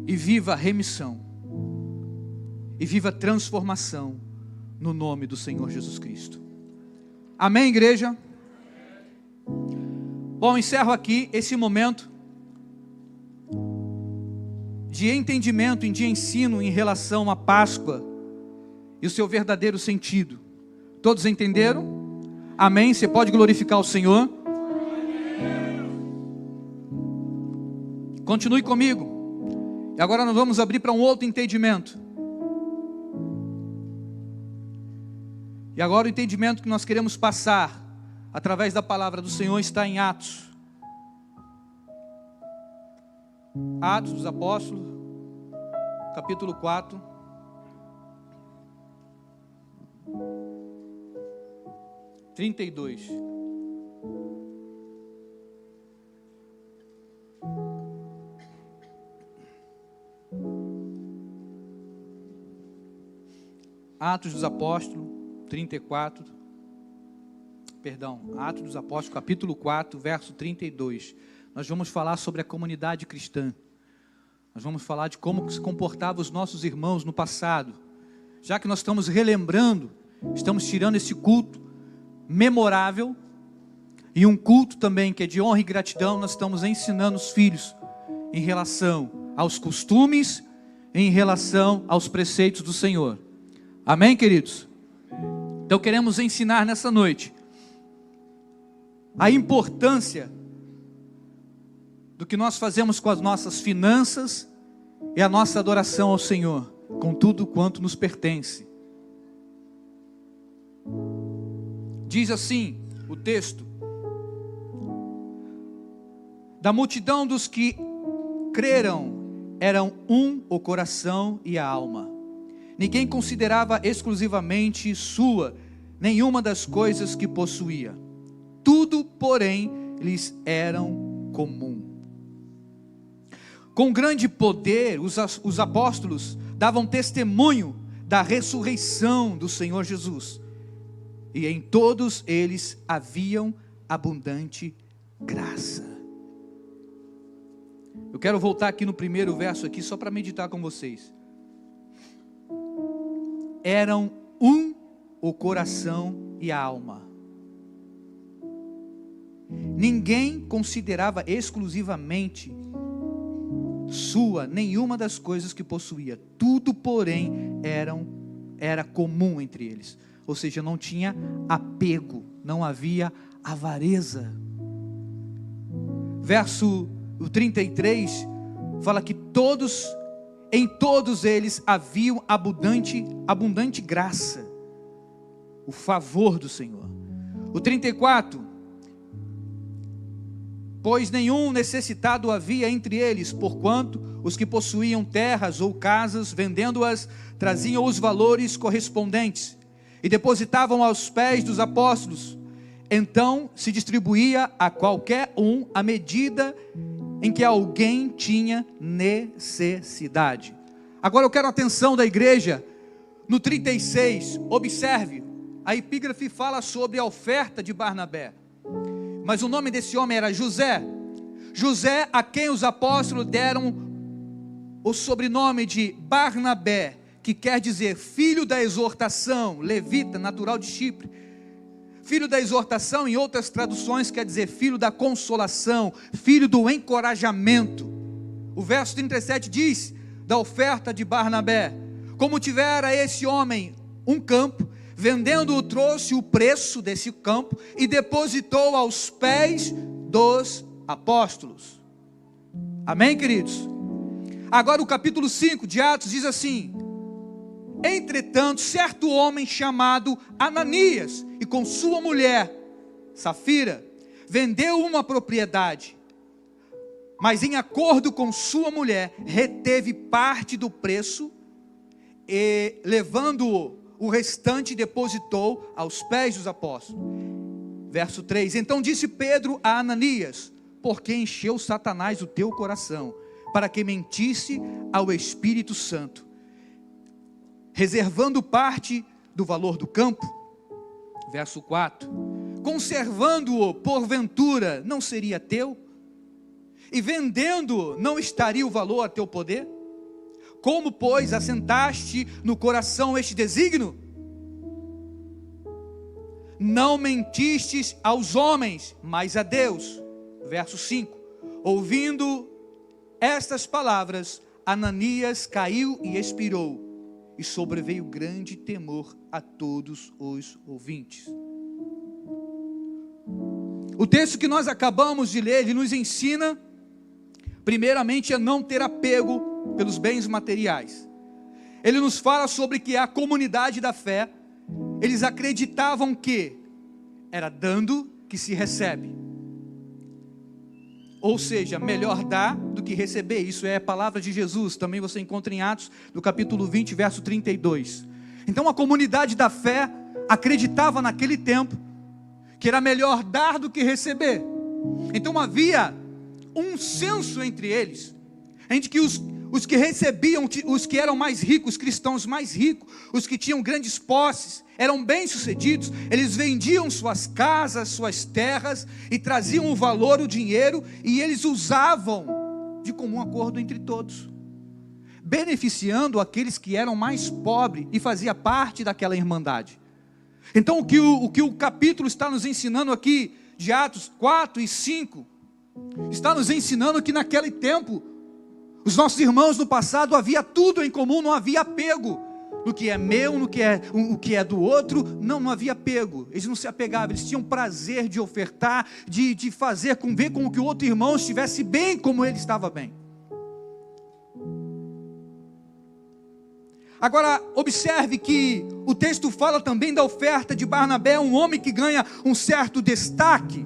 e viva a remissão, e viva a transformação, no nome do Senhor Jesus Cristo. Amém, igreja? Bom, encerro aqui esse momento de entendimento e de ensino em relação à Páscoa e o seu verdadeiro sentido. Todos entenderam? Amém? Você pode glorificar o Senhor? Continue comigo. E agora nós vamos abrir para um outro entendimento. E agora o entendimento que nós queremos passar através da palavra do Senhor está em Atos. Atos dos Apóstolos, capítulo 4. Atos dos Apóstolos 34, Atos dos Apóstolos, capítulo 4, verso 32. Nós vamos falar sobre a comunidade cristã. Nós vamos falar de como se comportavam os nossos irmãos no passado. Já que nós estamos relembrando, estamos tirando esse culto memorável, e um culto também que é de honra e gratidão, nós estamos ensinando os filhos em relação aos costumes, em relação aos preceitos do Senhor. Amém, queridos? Então queremos ensinar nessa noite a importância do que nós fazemos com as nossas finanças e a nossa adoração ao Senhor, com tudo quanto nos pertence. Diz assim o texto: da multidão dos que creram, eram um o coração e a alma. Ninguém considerava exclusivamente sua nenhuma das coisas que possuía. Tudo, porém, lhes eram comum. Com grande poder, os apóstolos davam testemunho da ressurreição do Senhor Jesus. E em todos eles haviam abundante graça. Eu quero voltar aqui no primeiro verso aqui, só para meditar com vocês. Eram um o coração e a alma. Ninguém considerava exclusivamente sua nenhuma das coisas que possuía. Tudo, porém, era comum entre eles. Ou seja, não tinha apego, não havia avareza. Verso 33 fala que em todos eles haviam abundante graça, o favor do Senhor. O 34, pois nenhum necessitado havia entre eles, porquanto os que possuíam terras ou casas, vendendo-as, traziam os valores correspondentes, e depositavam aos pés dos apóstolos. Então se distribuía a qualquer um à medida em que alguém tinha necessidade. Agora eu quero a atenção da igreja. No 36, observe, a epígrafe fala sobre a oferta de Barnabé. Mas o nome desse homem era José. José, a quem os apóstolos deram o sobrenome de Barnabé, que quer dizer filho da exortação, levita, natural de Chipre. Filho da exortação, em outras traduções, quer dizer filho da consolação, filho do encorajamento. O verso 37 diz da oferta de Barnabé: como tivera esse homem um campo, vendendo-o trouxe o preço desse campo e depositou aos pés dos apóstolos. Amém, queridos? Agora o capítulo 5 de Atos diz assim: entretanto, certo homem chamado Ananias, e com sua mulher, Safira, vendeu uma propriedade, mas em acordo com sua mulher, reteve parte do preço, e levando o restante, depositou aos pés dos apóstolos. Verso 3, então disse Pedro a Ananias: por que encheu Satanás o teu coração, para que mentisse ao Espírito Santo, reservando parte do valor do campo? Verso 4, conservando-o porventura não seria teu? E vendendo não estaria o valor a teu poder? Como, pois, assentaste no coração este desígnio? Não mentistes aos homens, mas a Deus. Verso 5, ouvindo estas palavras, Ananias caiu e expirou, e sobreveio grande temor a todos os ouvintes. O texto que nós acabamos de ler, ele nos ensina, primeiramente, a não ter apego pelos bens materiais. Ele nos fala sobre que a comunidade da fé, eles acreditavam que era dando que se recebe. Ou seja, melhor dar do que receber. Isso é a palavra de Jesus. Também você encontra em Atos, no capítulo 20, verso 32. Então a comunidade da fé acreditava naquele tempo que era melhor dar do que receber. Então havia um senso entre eles, entre que os que recebiam, os que eram mais ricos, os cristãos mais ricos, os que tinham grandes posses, eram bem-sucedidos, eles vendiam suas casas, suas terras, e traziam o valor, o dinheiro, e eles usavam de comum acordo entre todos, beneficiando aqueles que eram mais pobres, e fazia parte daquela irmandade. Então o que o capítulo está nos ensinando aqui, de Atos 4 e 5, está nos ensinando que naquele tempo, os nossos irmãos no passado, havia tudo em comum, não havia apego no que é meu, no que é do outro, não havia apego. Eles não se apegavam, eles tinham prazer de ofertar, de fazer ver com que o outro irmão estivesse bem como ele estava bem. Agora observe que o texto fala também da oferta de Barnabé, um homem que ganha um certo destaque.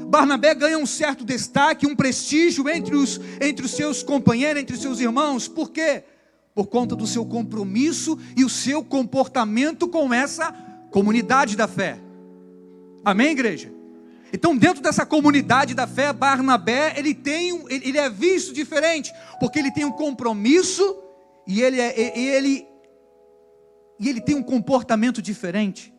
Barnabé ganha um certo destaque, um prestígio entre os seus companheiros, entre os seus irmãos. Por quê? Por conta do seu compromisso e o seu comportamento com essa comunidade da fé. Amém, igreja? Então, dentro dessa comunidade da fé, Barnabé, ele é visto diferente, porque ele tem um compromisso e ele tem um comportamento diferente.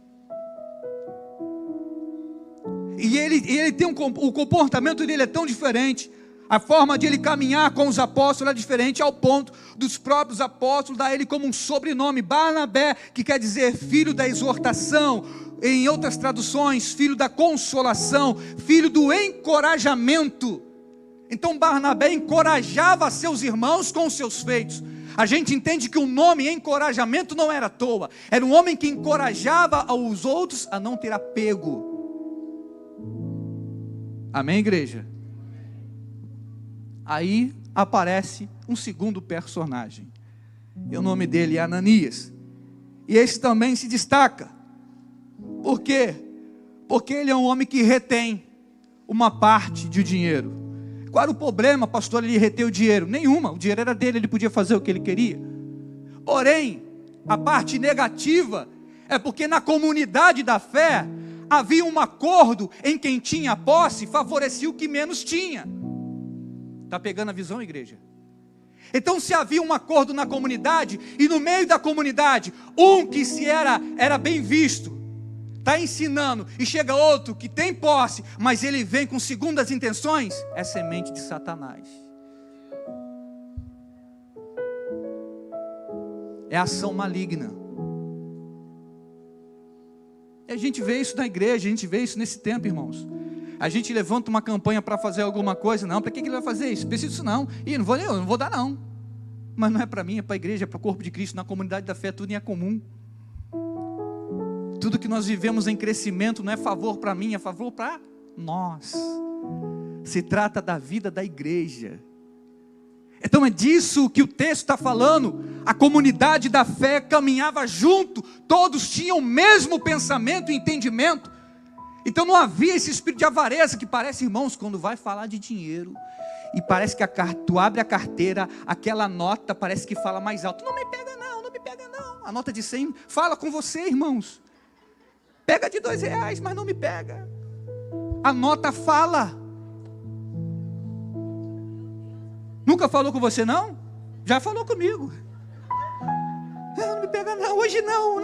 E ele tem o comportamento dele é tão diferente, a forma de ele caminhar com os apóstolos é diferente, ao ponto dos próprios apóstolos dar ele como um sobrenome, Barnabé, que quer dizer filho da exortação, em outras traduções, filho da consolação, filho do encorajamento. Então Barnabé encorajava seus irmãos com os seus feitos. A gente entende que o nome encorajamento não era à toa, era um homem que encorajava aos outros a não ter apego. Amém, igreja? Aí aparece um segundo personagem, e o nome dele é Ananias, e esse também se destaca. Por quê? Porque ele é um homem que retém uma parte de dinheiro. Qual era o problema, pastor, ele reteu o dinheiro? Nenhuma, o dinheiro era dele, ele podia fazer o que ele queria. Porém, a parte negativa É porque na comunidade da fé havia um acordo em quem tinha posse favorecia o que menos tinha. Está pegando a visão, igreja? Então, se havia um acordo na comunidade, e no meio da comunidade, um que se era bem visto, está ensinando, e chega outro que tem posse, mas ele vem com segundas intenções, é semente de Satanás. É ação maligna. E a gente vê isso na igreja, a gente vê isso nesse tempo, irmãos. A gente levanta uma campanha para fazer alguma coisa, não, para que ele vai fazer isso? Preciso disso não, e não vou dar não. Mas não é para mim, é para a igreja, é para o corpo de Cristo, na comunidade da fé tudo é comum. Tudo que nós vivemos em crescimento não é favor para mim, é favor para nós. Se trata da vida da igreja. Então é disso que o texto está falando. A comunidade da fé caminhava junto, todos tinham o mesmo pensamento e entendimento. Então não havia esse espírito de avareza que parece, irmãos, quando vai falar de dinheiro, e parece que tu abre a carteira, aquela nota parece que fala mais alto. Não me pega não, não me pega não. A nota de 100 fala com você, irmãos. Pega de R$2, mas não me pega. A nota fala. Nunca falou com você não? Já falou comigo. Não me pega não, hoje não.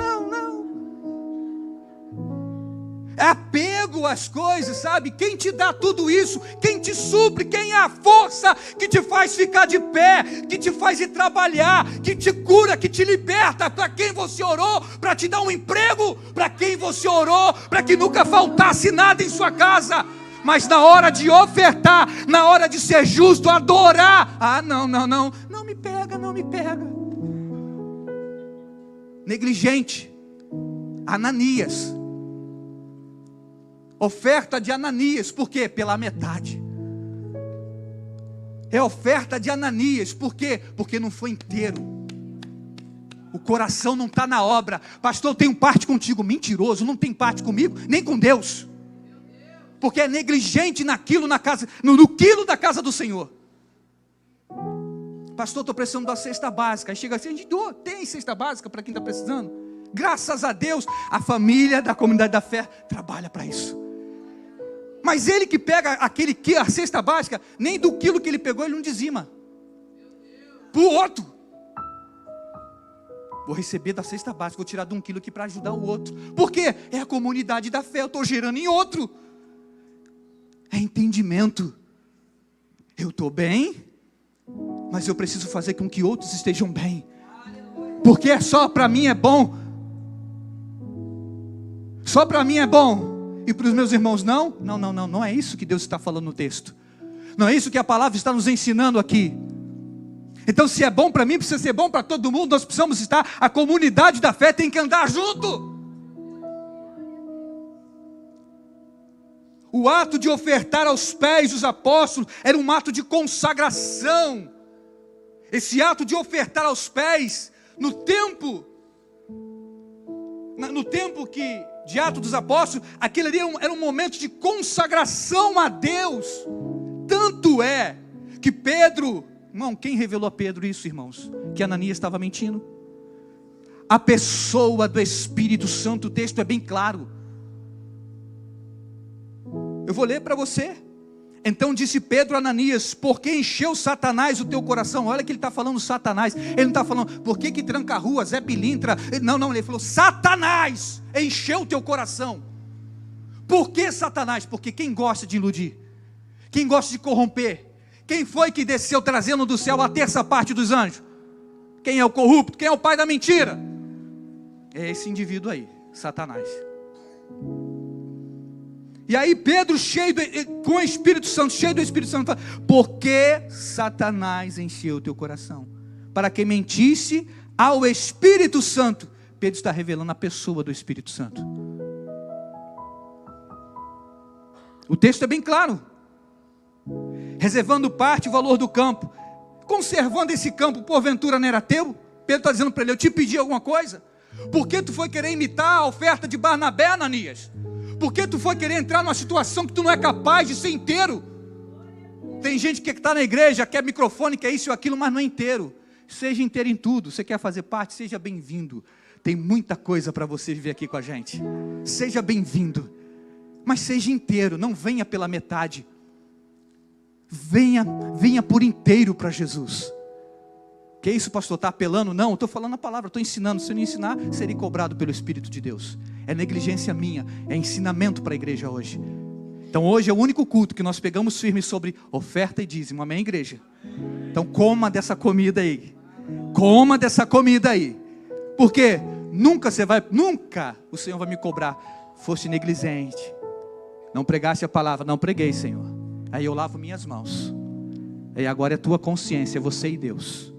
É apego às coisas, sabe? Quem te dá tudo isso, quem te supre, quem é a força que te faz ficar de pé, que te faz ir trabalhar, que te cura, que te liberta, para quem você orou, para te dar um emprego, para quem você orou, para que nunca faltasse nada em sua casa. Mas na hora de ofertar, na hora de ser justo, adorar, não me pega. Negligente, Ananias, oferta de Ananias, por quê? Pela metade. É oferta de Ananias, por quê? Porque não foi inteiro. O coração não está na obra. Pastor, eu tenho parte contigo. Mentiroso, não tem parte comigo, nem com Deus. Porque é negligente naquilo, no quilo da casa do Senhor. Pastor, estou precisando da cesta básica. Aí chega assim, a gente tem cesta básica para quem está precisando. Graças a Deus, a família da comunidade da fé trabalha para isso. Mas ele que pega a cesta básica, nem do quilo que ele pegou, ele não dizima. Para o outro. Vou receber da cesta básica, vou tirar de 1 quilo aqui para ajudar o outro. Por quê? É a comunidade da fé, eu estou gerando em outro. É entendimento. Eu estou bem, mas eu preciso fazer com que outros estejam bem. Porque só para mim é bom. Só para mim é bom. E para os meus irmãos não? Não é isso que Deus está falando no texto. Não é isso que a palavra está nos ensinando aqui. Então se é bom para mim, precisa ser bom para todo mundo. Nós precisamos estar, a comunidade da fé tem que andar junto. O ato de ofertar aos pés dos apóstolos era um ato de consagração. Esse ato de ofertar aos pés, no tempo de Atos dos Apóstolos, aquele ali era um momento de consagração a Deus. Tanto é que Pedro, irmão, quem revelou a Pedro isso, irmãos? Que Ananias estava mentindo. A pessoa do Espírito Santo, o texto é bem claro. Eu vou ler para você. Então disse Pedro a Ananias: por que encheu Satanás o teu coração? Olha que ele está falando Satanás. Ele não está falando, por que tranca a rua, Zé Pilintra? Não, ele falou, Satanás encheu o teu coração. Por que Satanás? Porque quem gosta de iludir? Quem gosta de corromper? Quem foi que desceu trazendo do céu a terça parte dos anjos? Quem é o corrupto? Quem é o pai da mentira? É esse indivíduo aí, Satanás. E aí Pedro, com o Espírito Santo, cheio do Espírito Santo, fala: por que Satanás encheu o teu coração? Para que mentisse ao Espírito Santo. Pedro está revelando a pessoa do Espírito Santo. O texto é bem claro. Reservando parte o valor do campo, conservando esse campo, porventura não era teu? Pedro está dizendo para ele: eu te pedi alguma coisa? Por que tu foi querer imitar a oferta de Barnabé, Ananias? Por que tu foi querer entrar numa situação que tu não é capaz de ser inteiro? Tem gente que está na igreja, quer microfone, quer isso ou aquilo, mas não é inteiro. Seja inteiro em tudo. Você quer fazer parte? Seja bem-vindo. Tem muita coisa para você viver aqui com a gente. Seja bem-vindo, mas seja inteiro, não venha pela metade. Venha por inteiro para Jesus. Que isso, pastor? Está apelando? Não, estou falando a palavra, estou ensinando. Se eu não ensinar, serei cobrado pelo Espírito de Deus. É negligência minha, é ensinamento para a igreja hoje. Então hoje é o único culto que nós pegamos firme sobre oferta e dízimo. Amém, igreja? Então coma dessa comida aí. Coma dessa comida aí. Porque nunca o Senhor vai me cobrar. Fosse negligente, não pregasse a palavra. Não preguei, Senhor. Aí eu lavo minhas mãos. E agora é tua consciência, é você e Deus.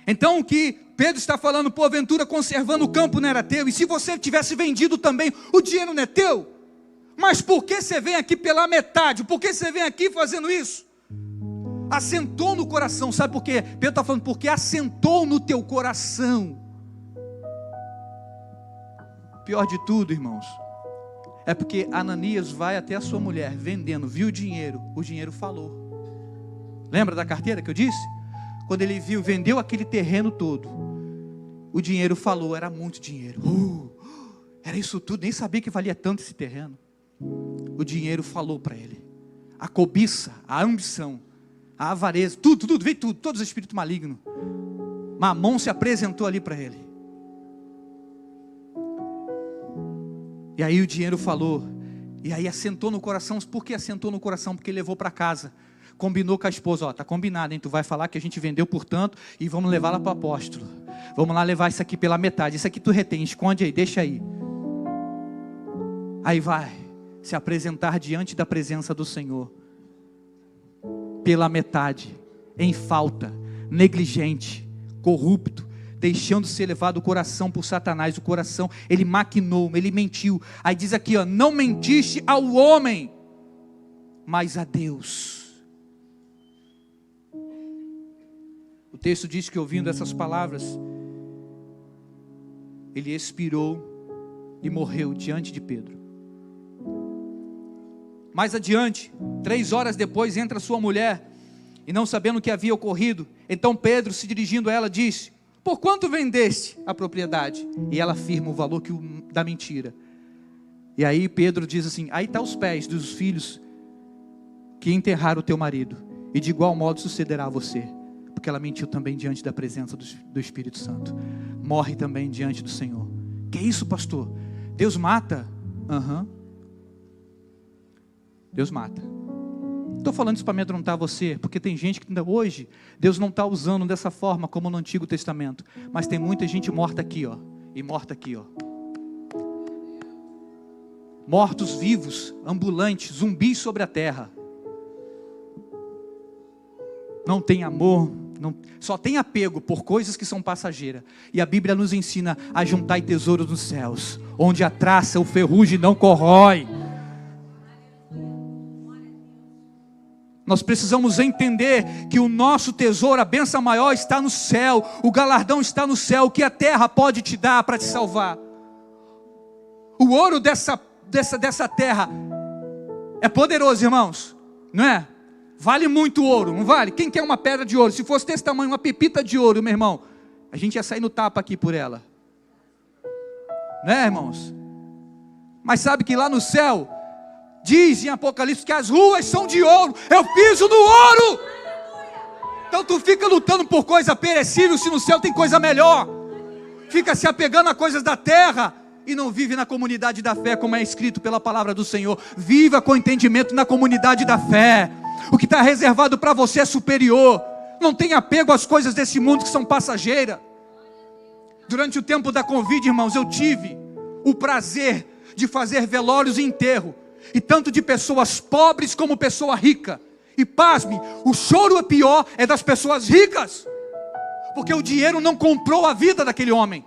Então o que Pedro está falando, porventura conservando o campo não era teu, e se você tivesse vendido também, o dinheiro não é teu? Mas por que você vem aqui pela metade? Por que você vem aqui fazendo isso? Assentou no coração, sabe por quê? Pedro está falando, porque assentou no teu coração. Pior de tudo, irmãos, é porque Ananias vai até a sua mulher, vendendo, viu o dinheiro falou. Lembra da carteira que eu disse? Quando ele viu, vendeu aquele terreno todo, o dinheiro falou, era muito dinheiro. Era isso tudo, nem sabia que valia tanto esse terreno. O dinheiro falou para ele. A cobiça, a ambição, a avareza, tudo, veio tudo, todos os espíritos malignos. Mamon se apresentou ali para ele. E aí o dinheiro falou. E aí assentou no coração. Por que assentou no coração? Porque ele levou para casa. Combinou com a esposa, está combinado, hein? Tu vai falar que a gente vendeu por tanto e vamos levar lá para o apóstolo. Vamos lá levar isso aqui pela metade. Isso aqui tu retém, esconde aí, deixa aí. Aí vai se apresentar diante da presença do Senhor. Pela metade, em falta, negligente, corrupto, deixando ser levado o coração por Satanás. O coração, ele maquinou, ele mentiu. Aí diz aqui, ó, não mentiste ao homem, mas a Deus. O texto diz que ouvindo essas palavras, ele expirou e morreu diante de Pedro. Mais adiante, 3 horas depois, entra sua mulher, e não sabendo o que havia ocorrido, então Pedro, se dirigindo a ela, disse, por quanto vendeste a propriedade? E ela afirma o valor da mentira. E aí Pedro diz assim, aí está os pés dos filhos que enterraram o teu marido, e de igual modo sucederá a você. Porque ela mentiu também diante da presença do Espírito Santo. Morre também diante do Senhor. Que isso, pastor? Deus mata? Deus mata. Estou falando isso para amedrontar você, porque tem gente que ainda hoje, Deus não está usando dessa forma como no Antigo Testamento. Mas tem muita gente morta aqui, ó. E morta aqui, ó. Mortos vivos, ambulantes, zumbis sobre a terra. Não tem amor, só tem apego por coisas que são passageiras. E a Bíblia nos ensina a juntar tesouros nos céus, onde a traça, o ferrugem não corrói. Nós precisamos entender que o nosso tesouro, a bênção maior está no céu, o galardão está no céu, o que a terra pode te dar para te salvar. O ouro dessa terra é poderoso, irmãos, não é? Vale muito ouro, não vale? Quem quer uma pedra de ouro? Se fosse desse tamanho, uma pepita de ouro, meu irmão, a gente ia sair no tapa aqui por ela. Né, irmãos? Mas sabe que lá no céu, diz em Apocalipse que as ruas são de ouro. Eu piso no ouro. Então tu fica lutando por coisa perecível, se no céu tem coisa melhor. Fica se apegando a coisas da terra e não vive na comunidade da fé, como é escrito pela palavra do Senhor. Viva com entendimento na comunidade da fé. O que está reservado para você é superior. Não tenha apego às coisas desse mundo que são passageiras. Durante o tempo da Covid, irmãos, eu tive o prazer de fazer velórios e enterro, e tanto de pessoas pobres como pessoa rica. E pasme, o choro pior é das pessoas ricas, porque o dinheiro não comprou a vida daquele homem.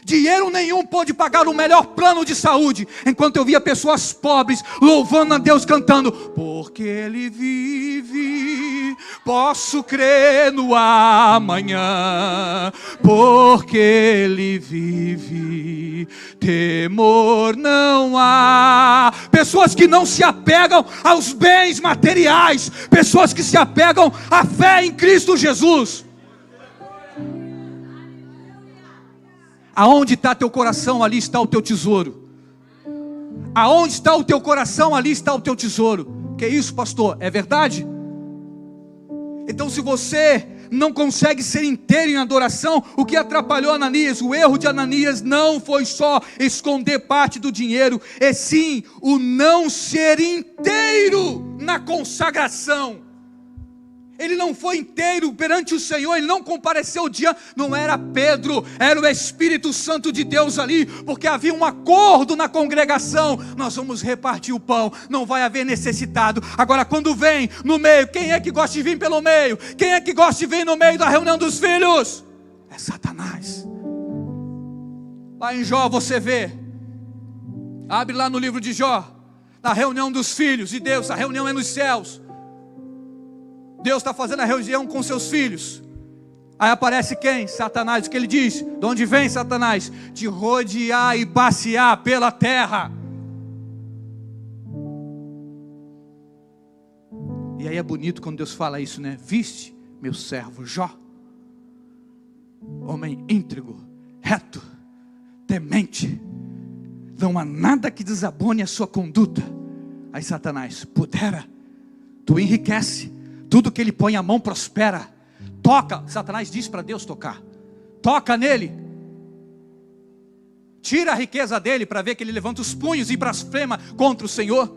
Dinheiro nenhum pôde pagar o melhor plano de saúde, enquanto eu via pessoas pobres louvando a Deus, cantando, porque Ele vive, posso crer no amanhã, porque Ele vive, temor não há. Pessoas que não se apegam aos bens materiais, pessoas que se apegam à fé em Cristo Jesus. Aonde está teu coração, ali está o teu tesouro. Aonde está o teu coração, ali está o teu tesouro. Que isso, pastor? É verdade? Então, se você não consegue ser inteiro em adoração, o que atrapalhou Ananias, o erro de Ananias não foi só esconder parte do dinheiro, e sim o não ser inteiro na consagração. Ele não foi inteiro perante o Senhor, ele não compareceu diante, não era Pedro, era o Espírito Santo de Deus ali, porque havia um acordo na congregação, nós vamos repartir o pão, não vai haver necessitado. Agora quando vem no meio, quem é que gosta de vir pelo meio? Quem é que gosta de vir no meio da reunião dos filhos? É Satanás. Lá em Jó você vê, abre lá no livro de Jó, na reunião dos filhos de Deus, a reunião é nos céus, Deus está fazendo a reunião com seus filhos. Aí aparece quem? Satanás. O que ele diz? De onde vem Satanás? De rodear e passear pela terra. E aí é bonito quando Deus fala isso, né? Viste, meu servo Jó, homem íntegro, reto, temente, não há nada que desabone a sua conduta. Aí Satanás, pudera, tu enriquece, tudo que ele põe a mão prospera. Toca, Satanás diz para Deus tocar. Toca nele. Tira a riqueza dele para ver que ele levanta os punhos e blasfema contra o Senhor.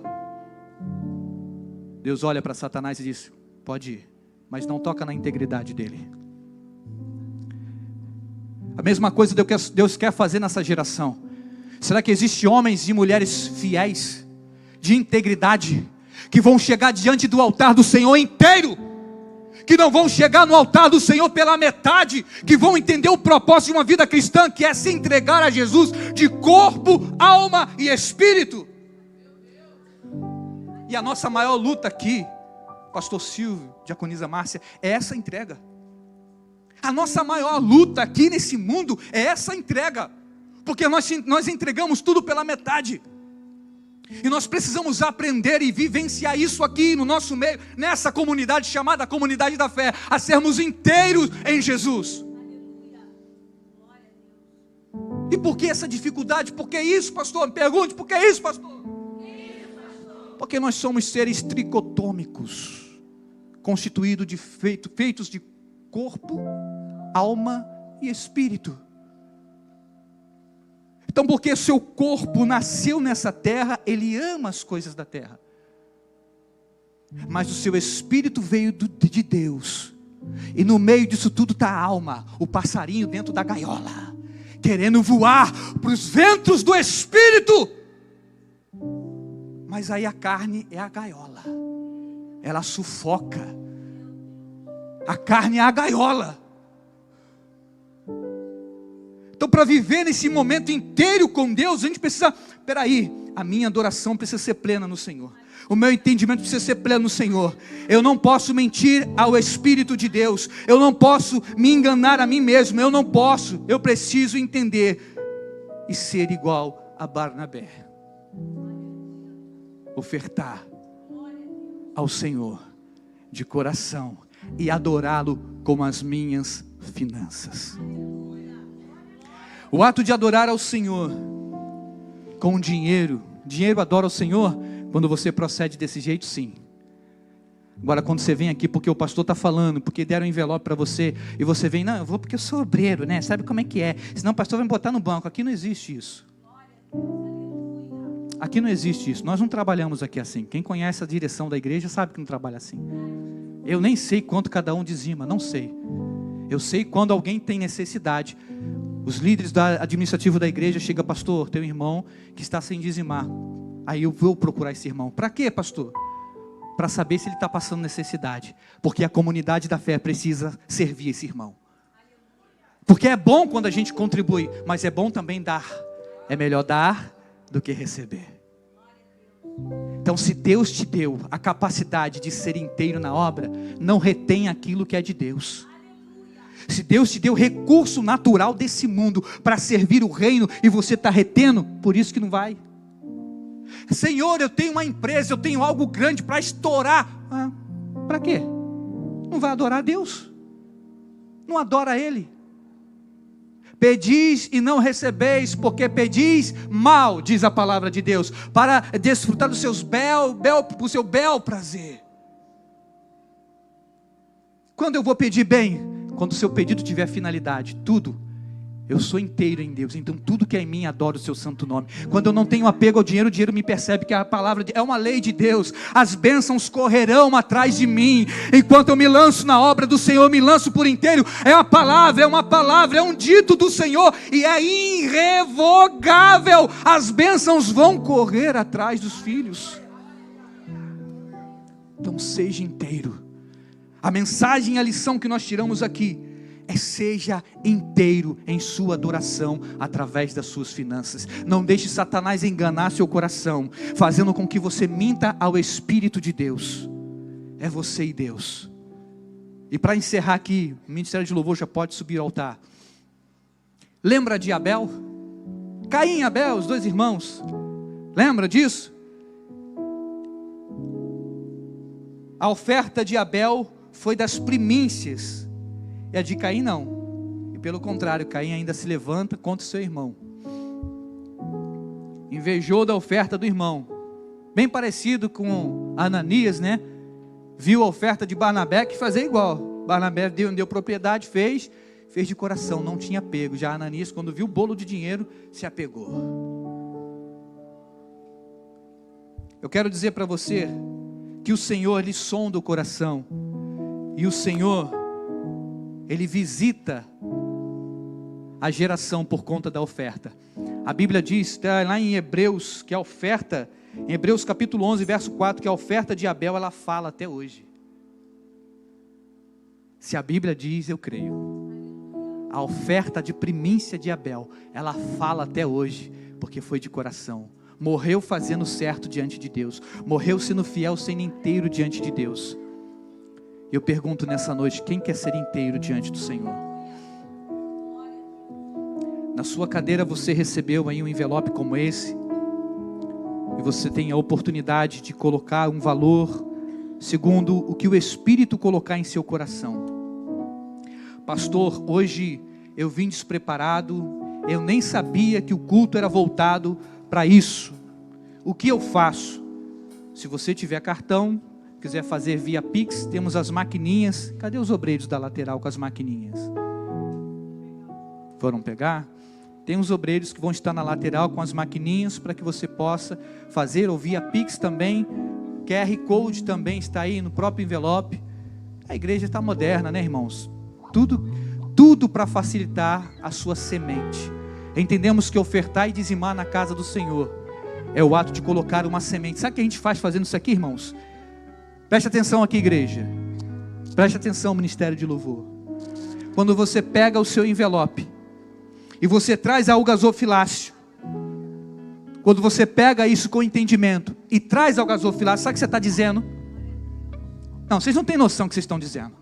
Deus olha para Satanás e diz, pode ir, mas não toca na integridade dele. A mesma coisa Deus quer fazer nessa geração. Será que existem homens e mulheres fiéis, de integridade, que vão chegar diante do altar do Senhor inteiro, que não vão chegar no altar do Senhor pela metade, que vão entender o propósito de uma vida cristã, que é se entregar a Jesus de corpo, alma e espírito? E a nossa maior luta aqui, pastor Silvio, diaconisa Márcia, é essa entrega. A nossa maior luta aqui nesse mundo é essa entrega, porque nós entregamos tudo pela metade. E nós precisamos aprender e vivenciar isso aqui no nosso meio, nessa comunidade chamada comunidade da fé, a sermos inteiros em Jesus. E por que essa dificuldade? Por que isso, pastor? Me pergunte, por que isso, pastor? Porque nós somos seres tricotômicos, constituídos de feitos de corpo, alma e espírito. Então, porque seu corpo nasceu nessa terra, ele ama as coisas da terra. Mas o seu espírito veio de Deus. E no meio disso tudo está a alma, o passarinho dentro da gaiola, querendo voar para os ventos do espírito. Mas aí a carne é a gaiola. Ela sufoca. A carne é a gaiola. Então, para viver nesse momento inteiro com Deus, a gente precisa, peraí, a minha adoração precisa ser plena no Senhor. O meu entendimento precisa ser pleno no Senhor. Eu não posso mentir ao Espírito de Deus. Eu não posso me enganar a mim mesmo. Eu preciso entender e ser igual a Barnabé. Ofertar ao Senhor de coração e adorá-lo com as minhas finanças. O ato de adorar ao Senhor com dinheiro adora o Senhor quando você procede desse jeito, sim. Agora quando você vem aqui porque o pastor está falando, porque deram um envelope para você, e você vem, não, eu vou porque eu sou obreiro, né? Sabe como é que é? Senão o pastor vai me botar no banco. Aqui não existe isso. Aqui não existe isso. Nós não trabalhamos aqui assim. Quem conhece a direção da igreja sabe que não trabalha assim. Eu nem sei quanto cada um dizima, não sei. Eu sei quando alguém tem necessidade. Os líderes administrativos da igreja chegam, pastor, tem um irmão que está sem dizimar. Aí eu vou procurar esse irmão. Para quê, pastor? Para saber se ele está passando necessidade. Porque a comunidade da fé precisa servir esse irmão. Porque é bom quando a gente contribui, mas é bom também dar. É melhor dar do que receber. Então, se Deus te deu a capacidade de ser inteiro na obra, não retém aquilo que é de Deus. Se Deus te deu recurso natural desse mundo para servir o reino e você está retendo, por isso que não vai. Senhor, eu tenho uma empresa, eu tenho algo grande para estourar. Para quê? Não vai adorar a Deus? Não adora Ele? Pedis e não recebeis, porque pedis mal, diz a palavra de Deus, para desfrutar do seu bel prazer. Quando eu vou pedir bem? Quando o seu pedido tiver finalidade, tudo. Eu sou inteiro em Deus, então tudo que é em mim adora o seu santo nome. Quando eu não tenho apego ao dinheiro, o dinheiro me percebe que a palavra é uma lei de Deus. As bênçãos correrão atrás de mim. Enquanto eu me lanço na obra do Senhor, eu me lanço por inteiro. É uma palavra, é um dito do Senhor e é irrevogável. As bênçãos vão correr atrás dos filhos. Então seja inteiro. A mensagem, a lição que nós tiramos aqui seja inteiro em sua adoração através das suas finanças. Não deixe Satanás enganar seu coração, fazendo com que você minta ao Espírito de Deus. É você e Deus. E para encerrar aqui, o Ministério de Louvor já pode subir ao altar. Lembra de Abel? Caim e Abel, os dois irmãos. Lembra disso? A oferta de Abel foi das primícias. E a de Caim não. E pelo contrário, Caim ainda se levanta contra o seu irmão. Invejou da oferta do irmão. Bem parecido com Ananias, né? Viu a oferta de Barnabé que fazia igual. Barnabé deu propriedade, fez de coração, não tinha apego. Já Ananias, quando viu o bolo de dinheiro, se apegou. Eu quero dizer para você que o Senhor lhe sonda o coração. E o Senhor, Ele visita a geração por conta da oferta. A Bíblia diz, está lá em Hebreus, que a oferta, em Hebreus capítulo 11, verso 4, que a oferta de Abel, ela fala até hoje. Se a Bíblia diz, eu creio. A oferta de primícia de Abel, ela fala até hoje, porque foi de coração. Morreu fazendo certo diante de Deus. Morreu sendo fiel, sendo inteiro diante de Deus. Eu pergunto nessa noite, quem quer ser inteiro diante do Senhor? Na sua cadeira você recebeu aí um envelope como esse, e você tem a oportunidade de colocar um valor, segundo o que o Espírito colocar em seu coração. Pastor, hoje eu vim despreparado, eu nem sabia que o culto era voltado para isso. O que eu faço? Se você tiver cartão, quiser fazer via Pix, temos as maquininhas. Cadê os obreiros da lateral com as maquininhas? Foram pegar? Tem os obreiros que vão estar na lateral com as maquininhas para que você possa fazer, ou via Pix também. QR Code também está aí no próprio envelope. A igreja está moderna, né, irmãos? Tudo para facilitar a sua semente. Entendemos que ofertar e dizimar na casa do Senhor é o ato de colocar uma semente. Sabe o que a gente faz fazendo isso aqui, irmãos? Preste atenção aqui, igreja. Preste atenção, Ministério de Louvor. Quando você pega o seu envelope e você traz ao gasofilácio, quando você pega isso com entendimento e traz ao gasofilácio, sabe o que você está dizendo? Não, vocês não têm noção do que vocês estão dizendo.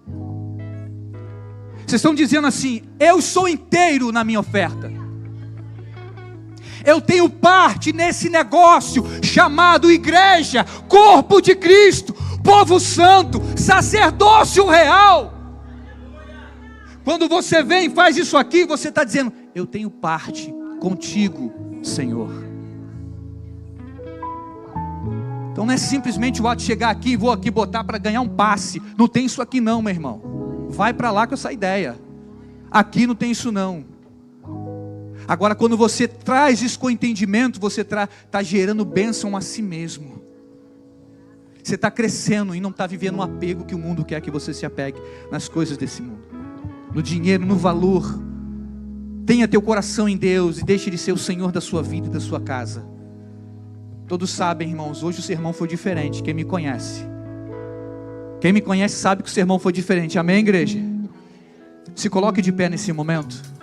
Vocês estão dizendo assim: eu sou inteiro na minha oferta. Eu tenho parte nesse negócio chamado igreja, corpo de Cristo, povo santo, sacerdócio real. Quando você vem e faz isso aqui, você está dizendo: eu tenho parte contigo, Senhor. Então não é simplesmente o ato de chegar aqui e vou aqui botar para ganhar um passe. Não tem isso aqui não, meu irmão. Vai para lá com essa ideia. Aqui não tem isso não. Agora, quando você traz isso com entendimento, você está gerando bênção a si mesmo. Você está crescendo e não está vivendo um apego que o mundo quer que você se apegue nas coisas desse mundo. No dinheiro, no valor. Tenha teu coração em Deus e deixe de ser o Senhor da sua vida e da sua casa. Todos sabem, irmãos, hoje o sermão foi diferente. Quem me conhece sabe que o sermão foi diferente. Amém, igreja? Se coloque de pé nesse momento.